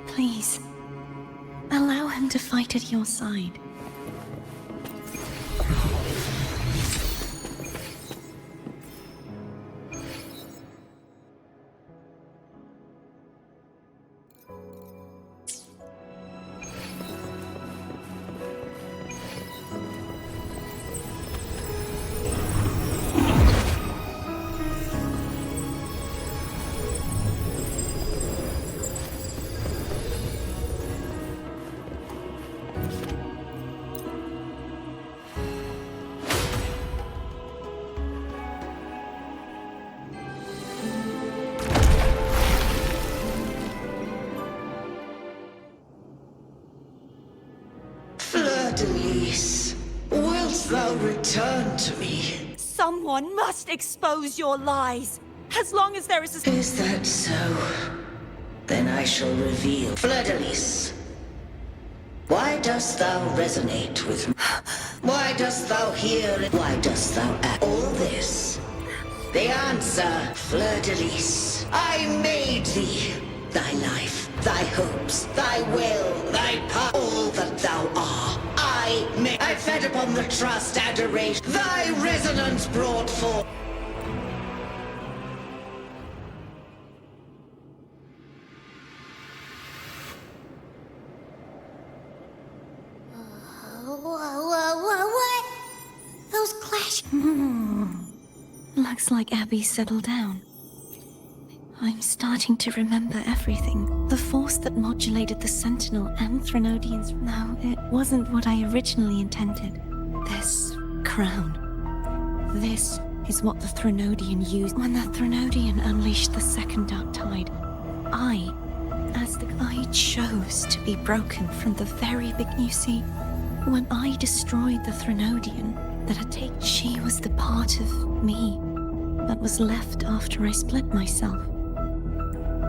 Please, allow him to fight at your side.
Fleur-de-lis, wilt thou return to me?
Someone must expose your lies. As long as there is a...
Is that so? Then I shall reveal. Fleur-de-lis, why dost thou resonate with me? Why dost thou hear it? Why dost thou act all this? The answer, Fleur-de-lis. I made thee. Thy life, thy hopes, thy will, thy power, all that thou art. I fed upon upon the trust adoration thy resonance brought forth.
What? Those clash.
Looks like Abby settled down. I'm starting to remember everything. The force that modulated the Sentinel and Threnodians. No, it wasn't what I originally intended. This crown. This is what the Threnodian used when the Threnodian unleashed the second Dark Tide. I chose to be broken from the very beginning. You see, when I destroyed the Threnodian that had taken, she was the part of me that was left after I split myself.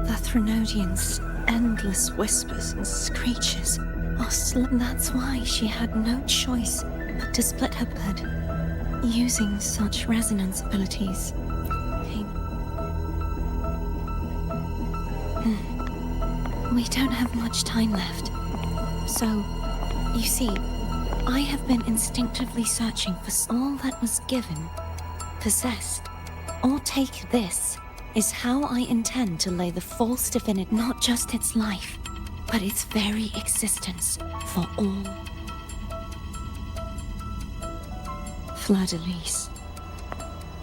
The Threnodian's endless whispers and screeches. That's why she had no choice but to split her blood, using such resonance abilities. We don't have much time left. So, you see, I have been instinctively searching for all that was given, possessed, or take this is how I intend to lay the false divinity, not just its life, but its very existence for all. Fleur-de-Lis,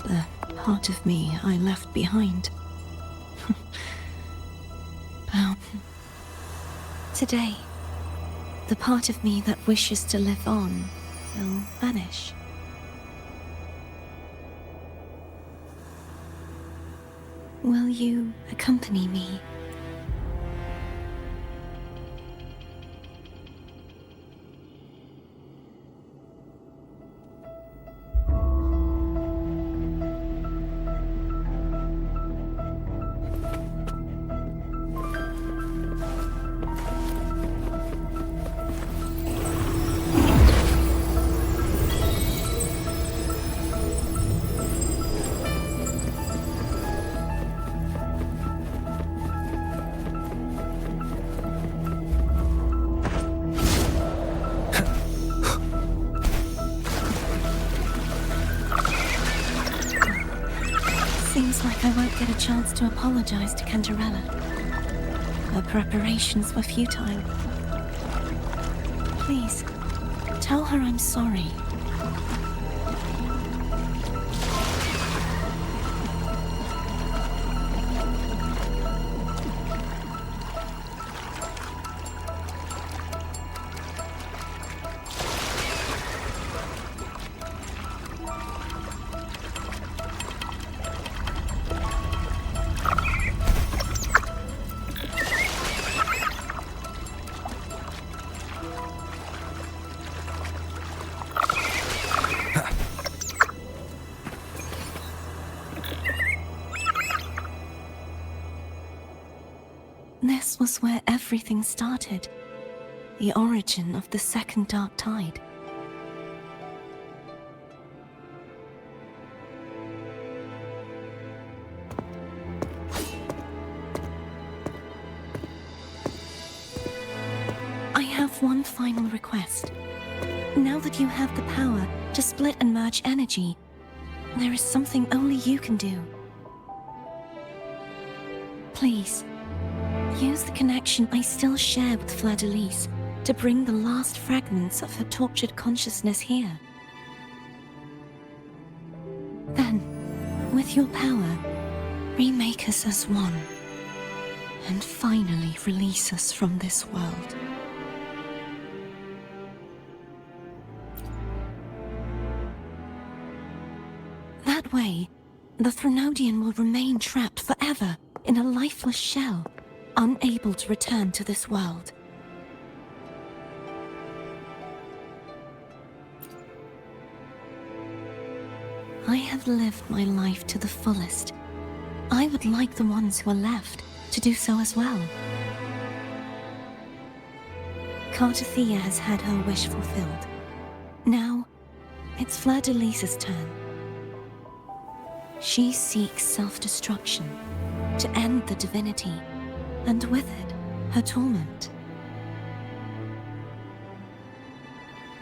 the part of me I left behind. Today, the part of me that wishes to live on will vanish. Will you accompany me? Seems like I won't get a chance to apologize to Cantarella. Her preparations were futile. Please, tell her I'm sorry. This was where everything started. The origin of the second Dark Tide. I have one final request. Now that you have the power to split and merge energy, there is something only you can do. Please, use the connection I still share with Fleur-de-Lis to bring the last fragments of her tortured consciousness here. Then, with your power, remake us as one, and finally release us from this world. That way, the Threnodian will remain trapped forever in a lifeless shell, unable to return to this world. I have lived my life to the fullest. I would like the ones who are left to do so as well. Cartathea has had her wish fulfilled. Now, it's Fleur-de-Lis's turn. She seeks self-destruction to end the divinity, and with it, her torment.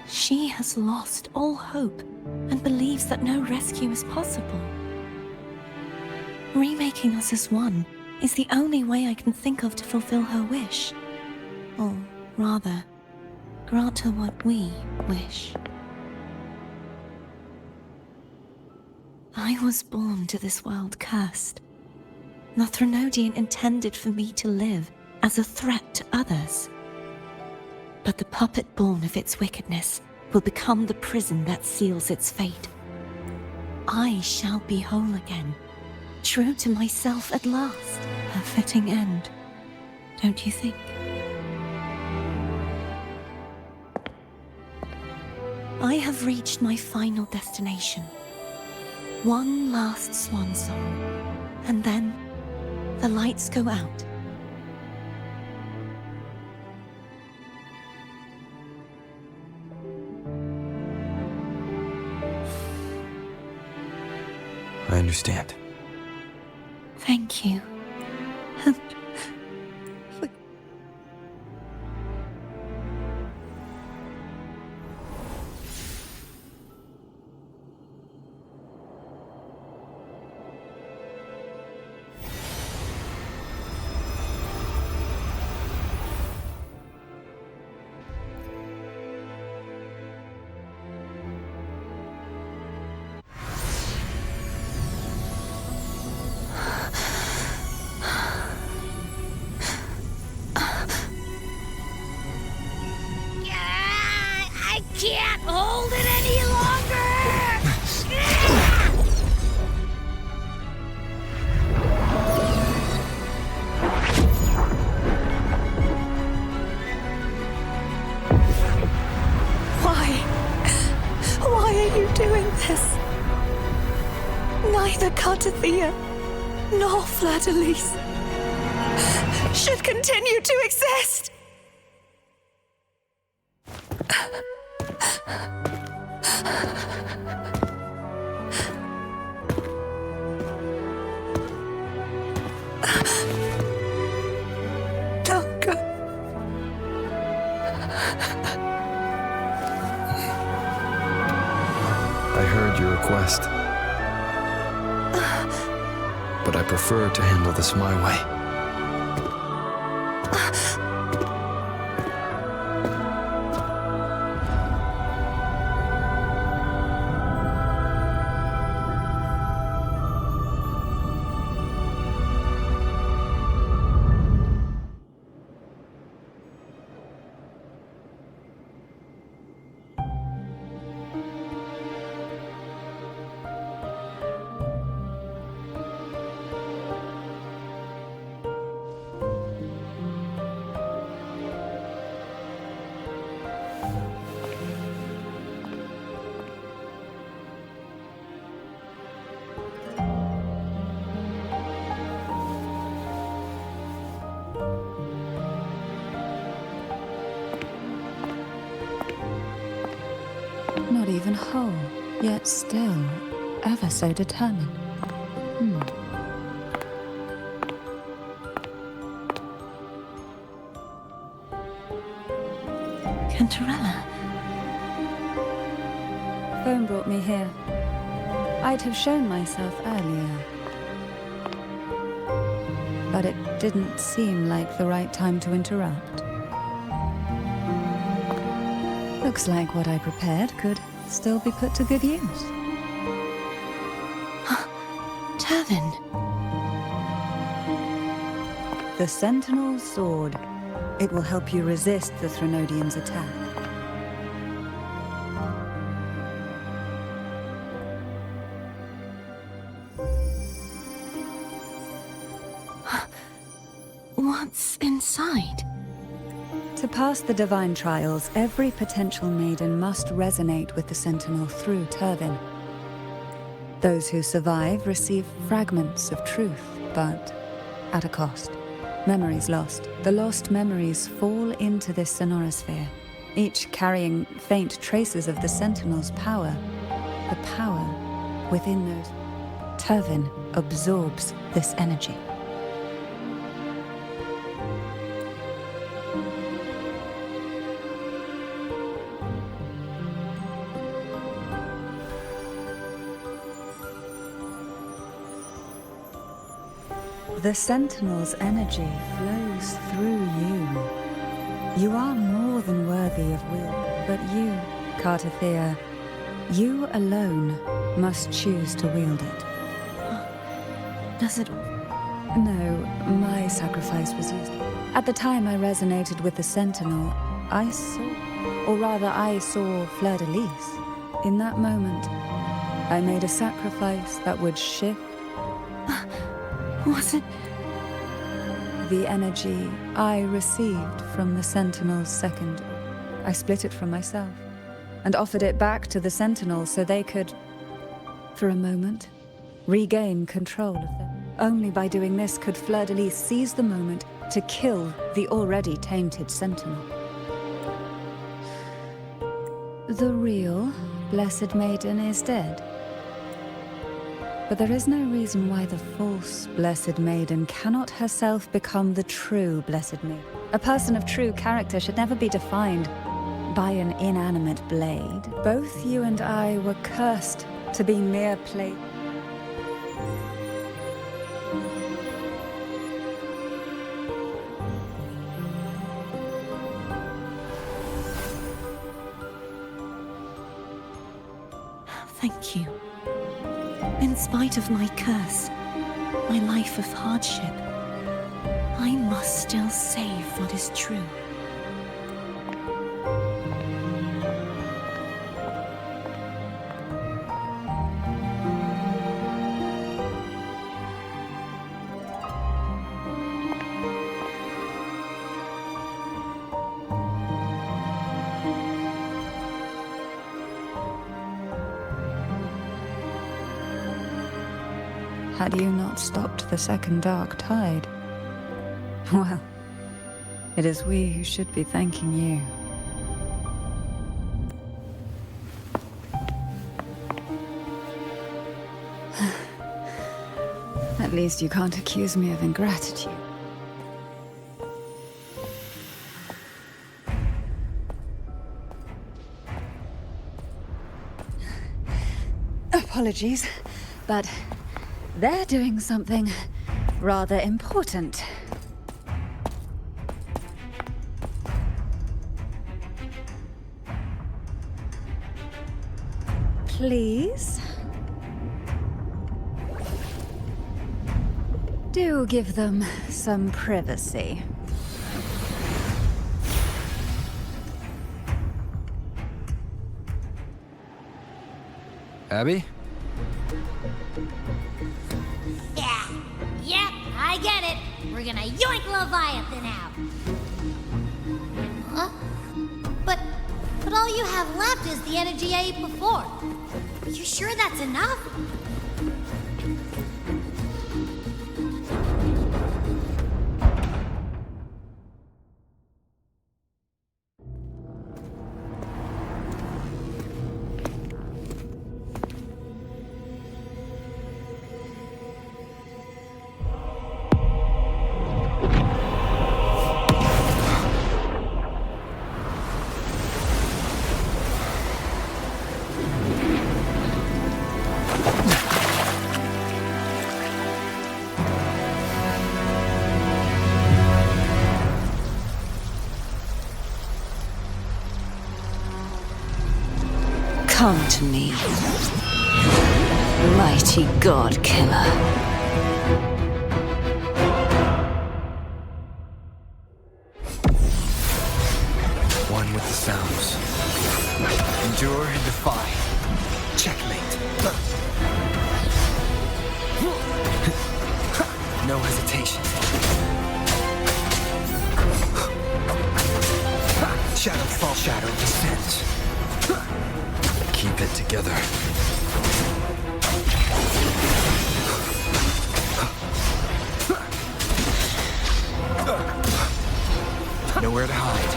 She has lost all hope and believes that no rescue is possible. Remaking us as one is the only way I can think of to fulfill her wish. Or rather, grant her what we wish. I was born to this world cursed. The Threnodian intended for me to live as a threat to others. But the puppet born of its wickedness will become the prison that seals its fate. I shall be whole again, true to myself at last. A fitting end, don't you think? I have reached my final destination. One last swan song, and then the lights go out.
I understand.
Thank you.
I can't hold it any longer!
Why are you doing this? Neither Defier nor Fleur-de-Lis should continue to exist! Don't go.
I heard your request. But I prefer to handle this my way.
Not even whole, yet still ever so determined.
Cantarella.
Phone brought me here. I'd have shown myself earlier. But it didn't seem like the right time to interrupt. Looks like what I prepared could still be put to good use.
Turvin.
The Sentinel's sword. It will help you resist the Threnodian's attack.
What's inside?
To pass the divine trials, every potential maiden must resonate with the Sentinel through Turvin. Those who survive receive fragments of truth, but at a cost. Memories lost. The lost memories fall into this sonorosphere, each carrying faint traces of the Sentinel's power. The power within those. Turvin absorbs this energy. The Sentinel's energy flows through you. You are more than worthy of will, but you, Cartathea, you alone must choose to wield it.
Does it...
No, my sacrifice was used. At the time I resonated with the Sentinel, I saw Fleur-de-Lis. In that moment, I made a sacrifice that would shift...
Was it...
the energy I received from the Sentinel's second. I split it from myself, and offered it back to the Sentinel so they could, for a moment, regain control of them. Only by doing this could Fleur-de-Lis seize the moment to kill the already tainted Sentinel. The real Blessed Maiden is dead. But there is no reason why the false Blessed Maiden cannot herself become the true Blessed Maiden. A person of true character should never be defined by an inanimate blade. Both you and I were cursed to be mere play.
Thank you. In spite of my curse, my life of hardship, I must still save what is true.
Had you not stopped the second dark tide? Well, it is we who should be thanking you. At least you can't accuse me of ingratitude. Apologies, but they're doing something rather important. Please? Do give them some privacy.
Abby?
Yep, I get it. We're gonna yoink Leviathan out. Huh? But all you have left is the energy I ate before. Are you sure that's enough?
Come to me, mighty god killer.
One with the sounds. Endure and defy. Checkmate. No hesitation. Shadow fall, shadow descends. Keep it together. Nowhere to hide.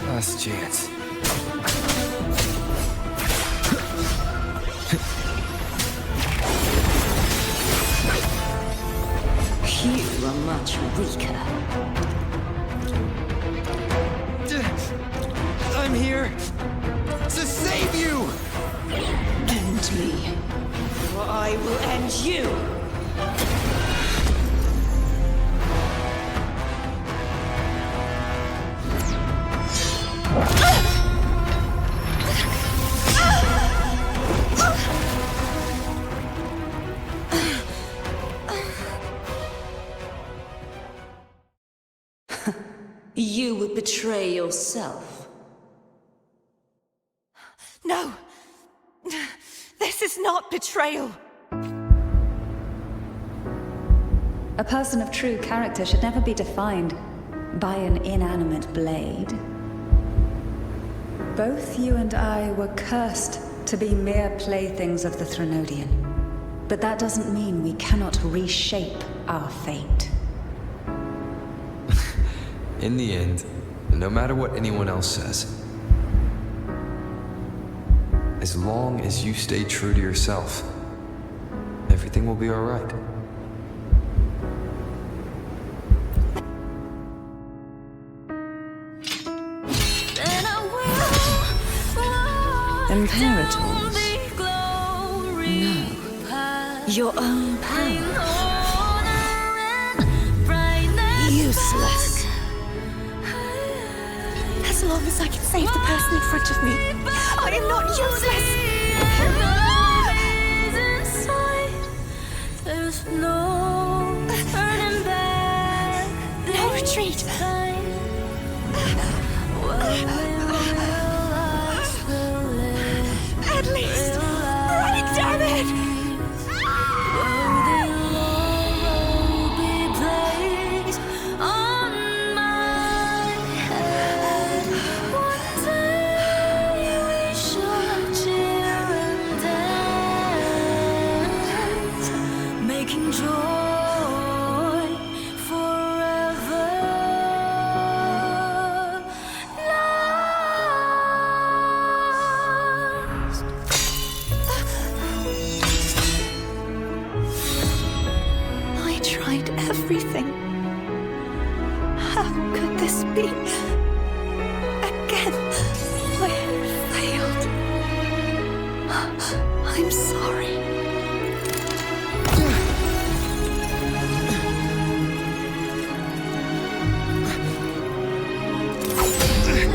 Last chance.
You are much weaker.
I'm here to save you!
End me, or I will end you!
You would betray yourself.
No! This is not betrayal!
A person of true character should never be defined by an inanimate blade. Both you and I were cursed to be mere playthings of the Threnodian. But that doesn't mean we cannot reshape our fate.
In the end, no matter what anyone else says, as long as you stay true to yourself, everything will be all right.
Imperators? No.
Your own power.
Useless. As long as I can save the person in front of me, I am not useless! No retreat! At least, run it, damn it! Everything. How could this be? Again, I failed. I'm sorry.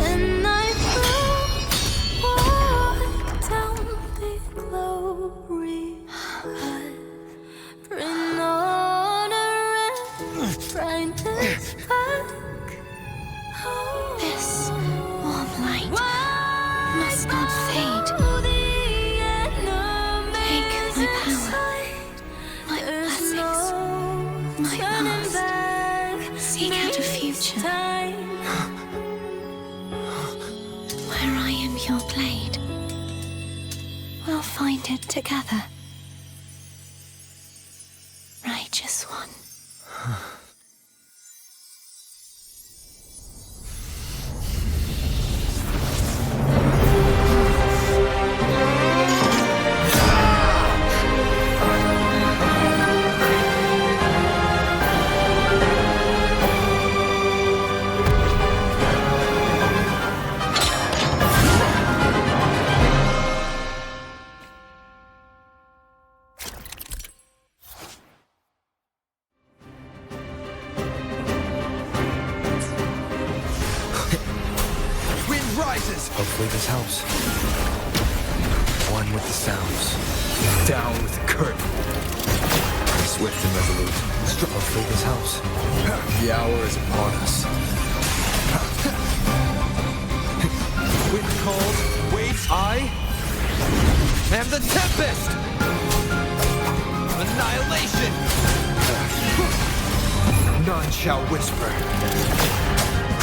And I walk down the glory path.
This warm light must not fade. Take my power, my blessings, my past. Seek out a future where I am your blade. We'll find it together. Righteous one.
Hopefully this helps. One with the sounds. Down with the curtain. Swift and resolute. Hopefully this helps. The hour is upon us. Wind cold, waves I am the tempest! Annihilation! None shall whisper.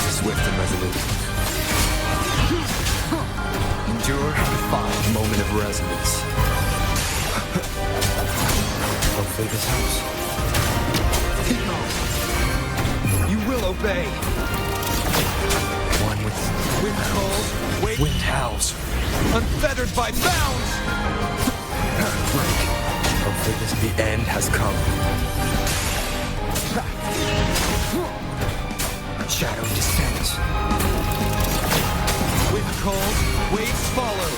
Swift and resolute. Endure the fine moment of resonance. Hopefully this helps. You will obey. One with wind calls, wind howls, unfettered by bounds. Break. Hopefully the end has come. Shadow descends. Wind calls, waves follow.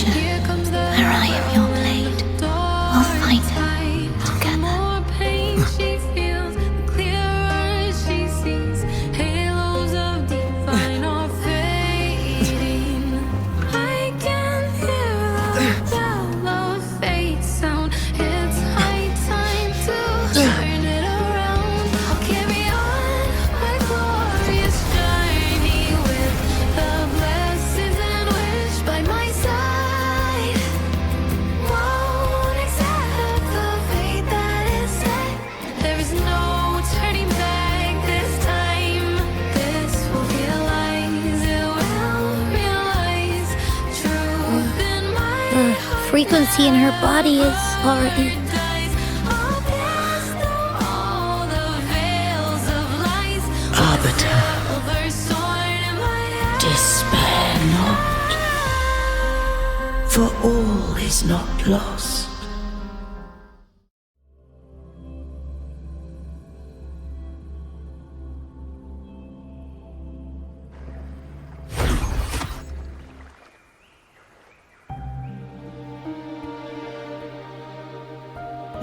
future, where I am your blade. We'll fight it together.
Frequency in her body is already...
Arbiter, despair not, for all is not lost.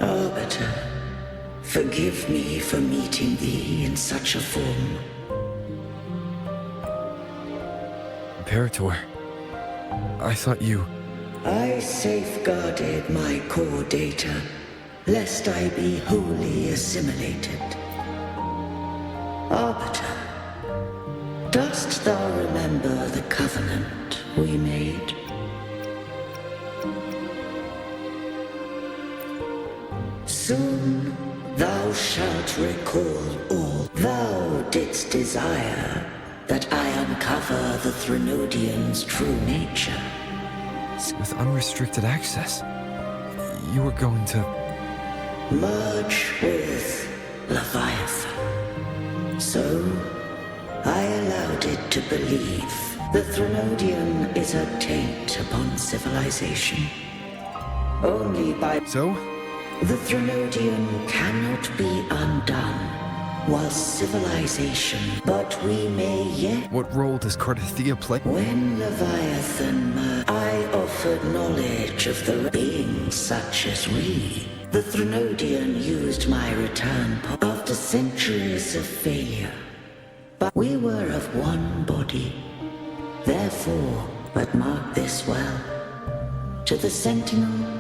Arbiter, forgive me for meeting thee in such a form.
Imperator, I thought you...
I safeguarded my core data, lest I be wholly assimilated. Arbiter, dost thou remember the covenant we made? Soon thou shalt recall all. Thou didst desire that I uncover the Threnodian's true nature.
With unrestricted access, you were going to...
Merge with Leviathan. So, I allowed it to believe the Threnodian is a taint upon civilization. Only by...
So?
The Threnodian cannot be undone, while civilization, but we may yet...
What role does Cardathia play?
When Leviathan I offered knowledge of the beings such as we. The Threnodian used my return after centuries of failure. But we were of one body. Therefore, but mark this well, to the Sentinel...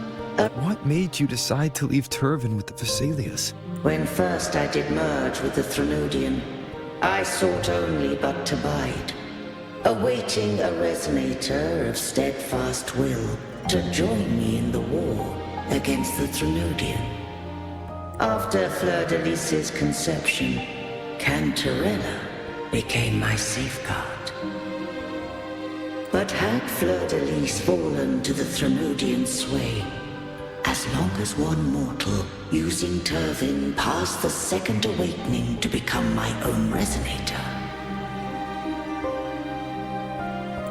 What made you decide to leave Turvin with the Vesalias?
When first I did merge with the Threnodian, I sought only but to bide, awaiting a resonator of steadfast will to join me in the war against the Threnodian. After Fleur-de-Lis's conception, Cantarella became my safeguard. But had Fleur-de-Lis fallen to the Threnodian's sway, as long as one mortal using Turvin passed the second awakening to become my own resonator,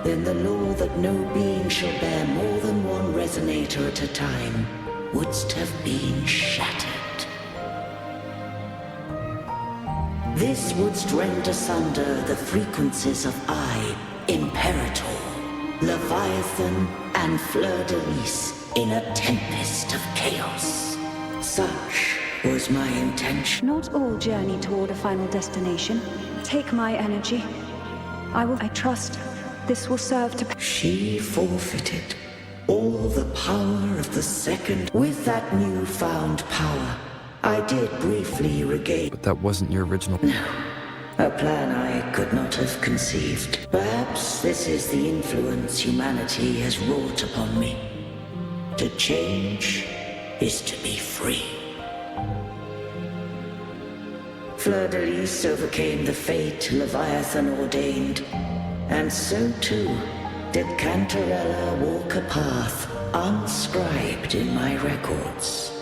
then the law that no being shall bear more than one resonator at a time wouldst have been shattered. This wouldst rend asunder the frequencies of I, Imperator, Leviathan, and Fleur-de-Lis in a tempest of chaos. Such was my intention.
Not all journey toward a final destination. Take my energy. I trust this will serve to...
She forfeited all the power of the second. With that newfound power, I did briefly regain...
But that wasn't your original...
No. A plan I could not have conceived. Perhaps this is the influence humanity has wrought upon me. To change is to be free. Fleur-de-Lis overcame the fate Leviathan ordained, and so too did Cantarella walk a path unscribed in my records.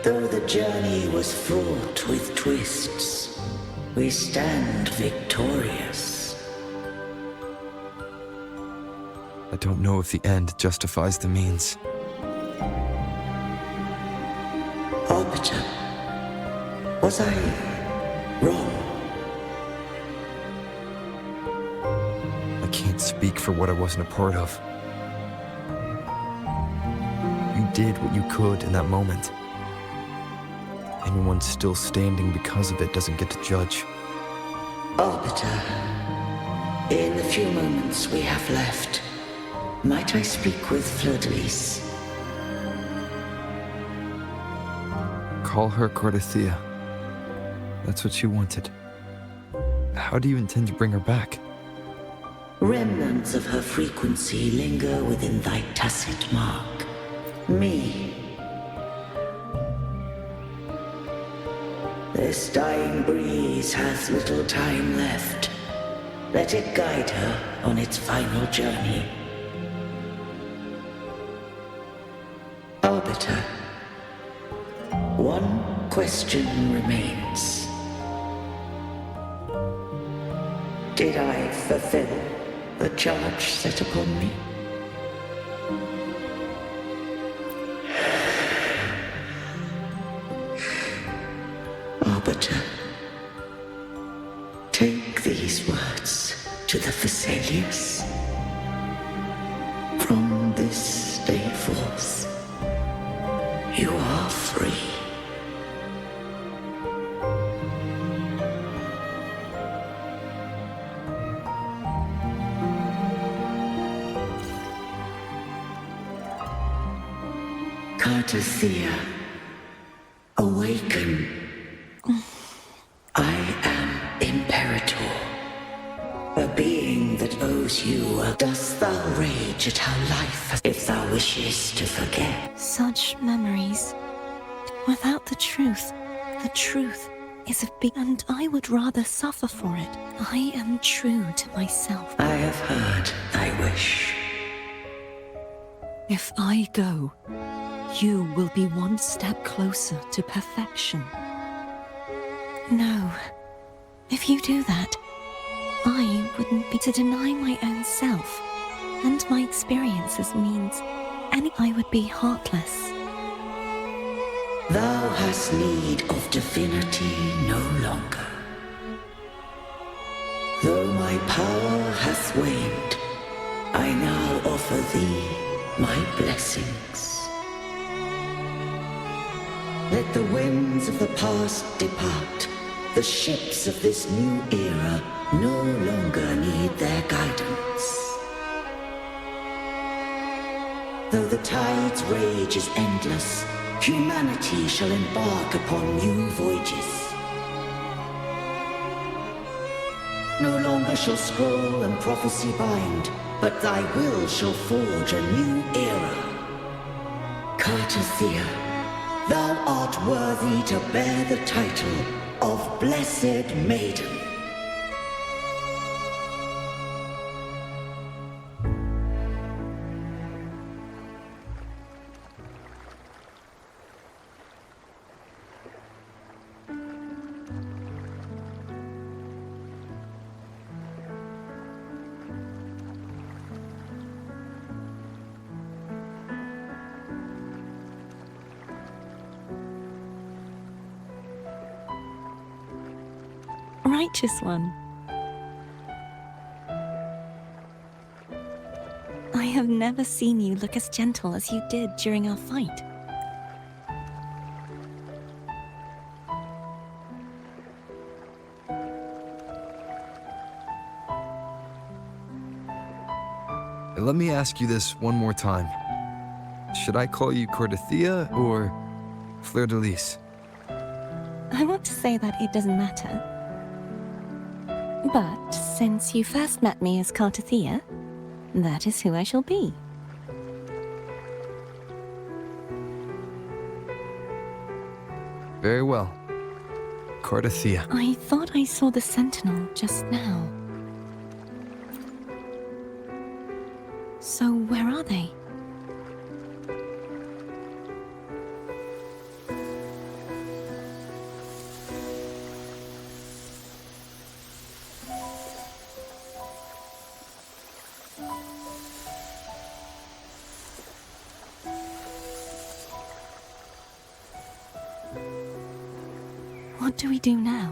Though the journey was fraught with twists, we stand victorious.
I don't know if the end justifies the means.
Arbiter, was I wrong?
I can't speak. speak for what I wasn't a part of. You did what you could in that moment. Anyone still standing because of it doesn't get to judge.
Arbiter, in the few moments we have left, might I speak with Fleur-de-Lis?
Call her Cardathia. That's what she wanted. How do you intend to bring her back?
Remnants of her frequency linger within thy tacit mark. Me. This dying breeze hath little time left. Let it guide her on its final journey. Arbiter, one question remains. Did I fulfill the charge set upon me? Arbiter, take these words to the Thessalians. From this day forth, you are free. Cardathia, awaken. I am Imperator, a being that owes you a... Dost thou rage at how life has... If thou wishes to forget.
Such memories. Without the truth is a big... And I would rather suffer for it. I am true to myself.
I have heard thy wish.
If I go, you will be one step closer to perfection. No. If you do that, I wouldn't be to deny my own self. And my experiences means I would be heartless.
Thou hast need of divinity no longer. Though my power hath waned, I now offer thee my blessings. Let the winds of the past depart. The ships of this new era no longer need their guidance. Though the tide's rage is endless, humanity shall embark upon new voyages. No longer shall scroll and prophecy bind, but thy will shall forge a new era. Cardathia, thou art worthy to bear the title of Blessed Maiden.
Righteous one. I have never seen you look as gentle as you did during our fight.
Let me ask you this one more time. Should I call you Cardathia or Fleur-de-Lis?
I want to say that it doesn't matter. But since you first met me as Cardathia, that is who I shall be.
Very well. Cardathia.
I thought I saw the Sentinel just now. So where are they? What do we do now?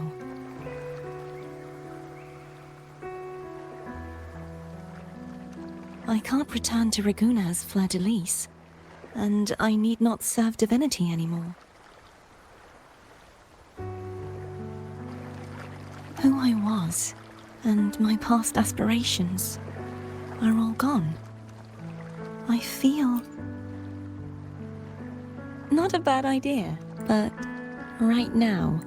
I can't return to Raguna as Fleur-de-Lis, and I need not serve divinity anymore. Who I was, and my past aspirations, are all gone. I feel... not a bad idea, but right now...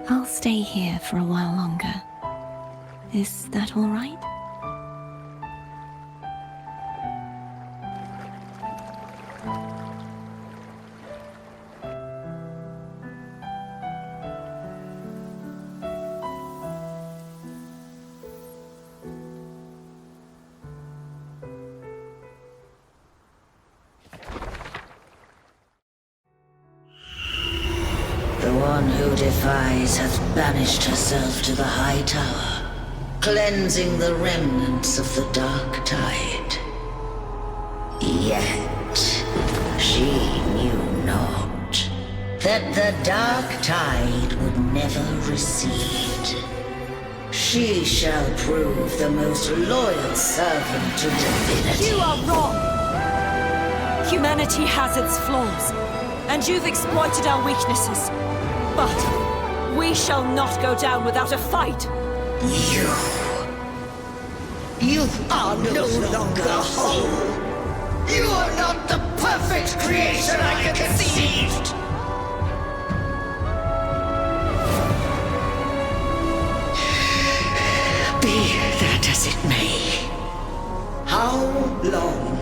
I'll stay here for a while longer. Is that all right?
The one who defies hath banished herself to the high tower, cleansing the remnants of the dark tide. Yet she knew not that the dark tide would never recede. She shall prove the most loyal servant to divinity.
You are wrong! Humanity has its flaws, and you've exploited our weaknesses. But we shall not go down without a fight.
You are no longer whole. You are not the perfect creation I conceived. Be that as it may, how long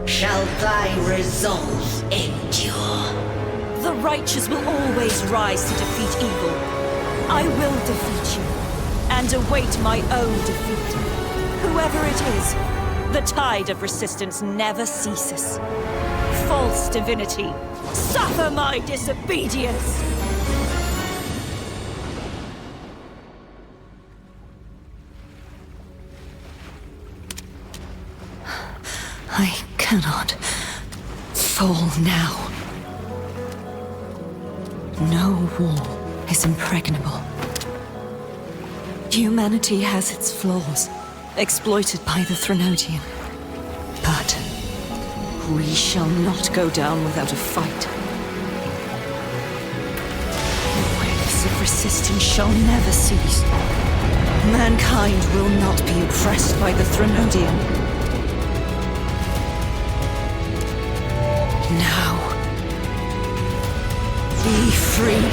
shall thy resolve endure?
The righteous will always rise to defeat evil. I will defeat you, and await my own defeat. Whoever it is, the tide of resistance never ceases. False divinity, suffer my disobedience!
I cannot fall now. No wall is impregnable. Humanity has its flaws, exploited by the Threnodian. But we shall not go down without a fight. Waves of resistance shall never cease. Mankind will not be oppressed by the Threnodian. Now, be free.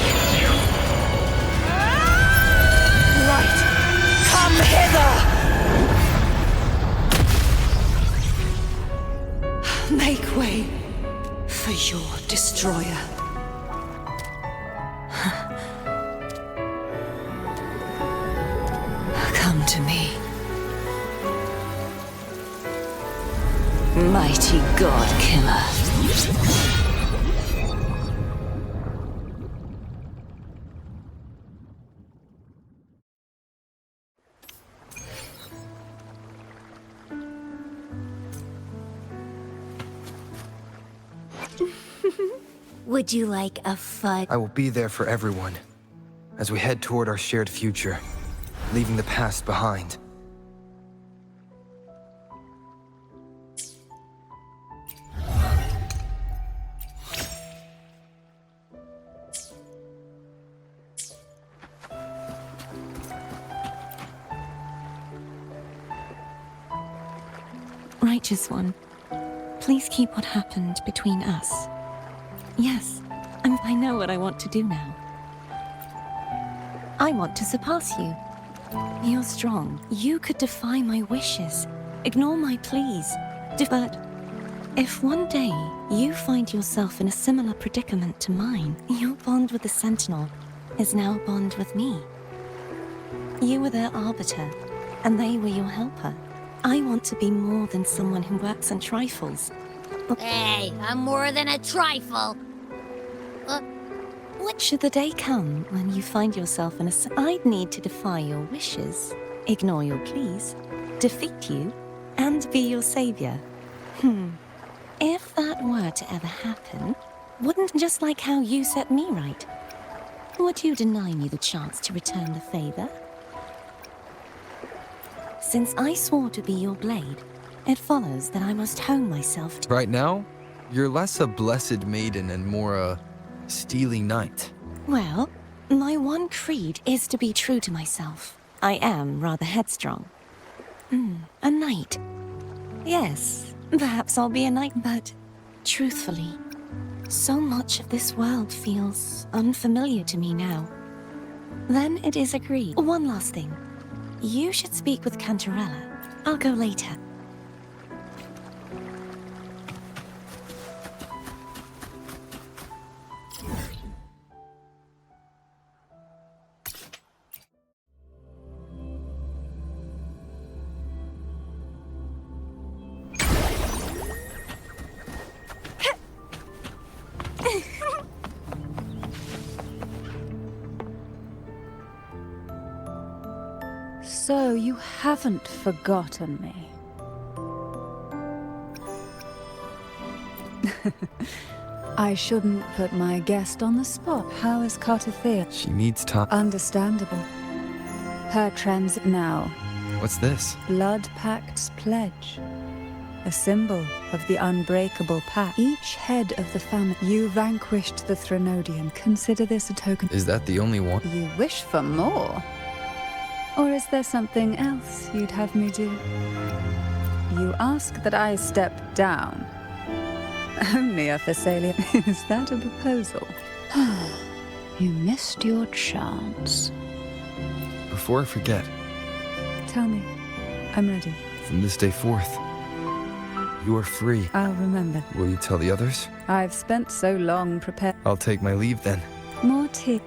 Light, come hither!
Make way for your destroyer. Come to me. Mighty God Killer.
Would you like a fudge?
I will be there for everyone, as we head toward our shared future, leaving the past behind.
Righteous One, please keep what happened between us. Yes, I know what I want to do now. I want to surpass you. You're strong. You could defy my wishes, ignore my pleas. But if one day you find yourself in a similar predicament to mine, your bond with the Sentinel is now a bond with me. You were their arbiter, and they were your helper. I want to be more than someone who works on trifles.
Hey, I'm more than a trifle.
Should the day come when you find yourself in a... I'd need to defy your wishes, ignore your pleas, defeat you, and be your savior. If that were to ever happen, wouldn't just like how you set me right, would you deny me the chance to return the favor? Since I swore to be your blade, it follows that I must hone myself to...
Right now, you're less a blessed maiden and more a steely knight.
Well, my one creed is to be true to myself. I am rather headstrong. A knight. Yes, perhaps I'll be a knight, but truthfully, so much of this world feels unfamiliar to me now. Then it is agreed. One last thing. You should speak with Cantarella. I'll go later.
So you haven't forgotten me. I shouldn't put my guest on the spot. How is Cartathea?
She needs time.
Understandable. Her transit now.
What's this?
Blood Pact's pledge. A symbol of the unbreakable pact. Each head of the family. You vanquished the Threnodian. Consider this a token.
Is that the only one?
You wish for more? Or is there something else you'd have me do? You ask that I step down. Only a Thessalia. Is that a proposal? You missed your chance.
Before I forget,
Tell me. I'm ready.
from this day forth, you are free.
I'll remember.
Will you tell the others?
I've spent so long preparing.
I'll take my leave then.
More tea.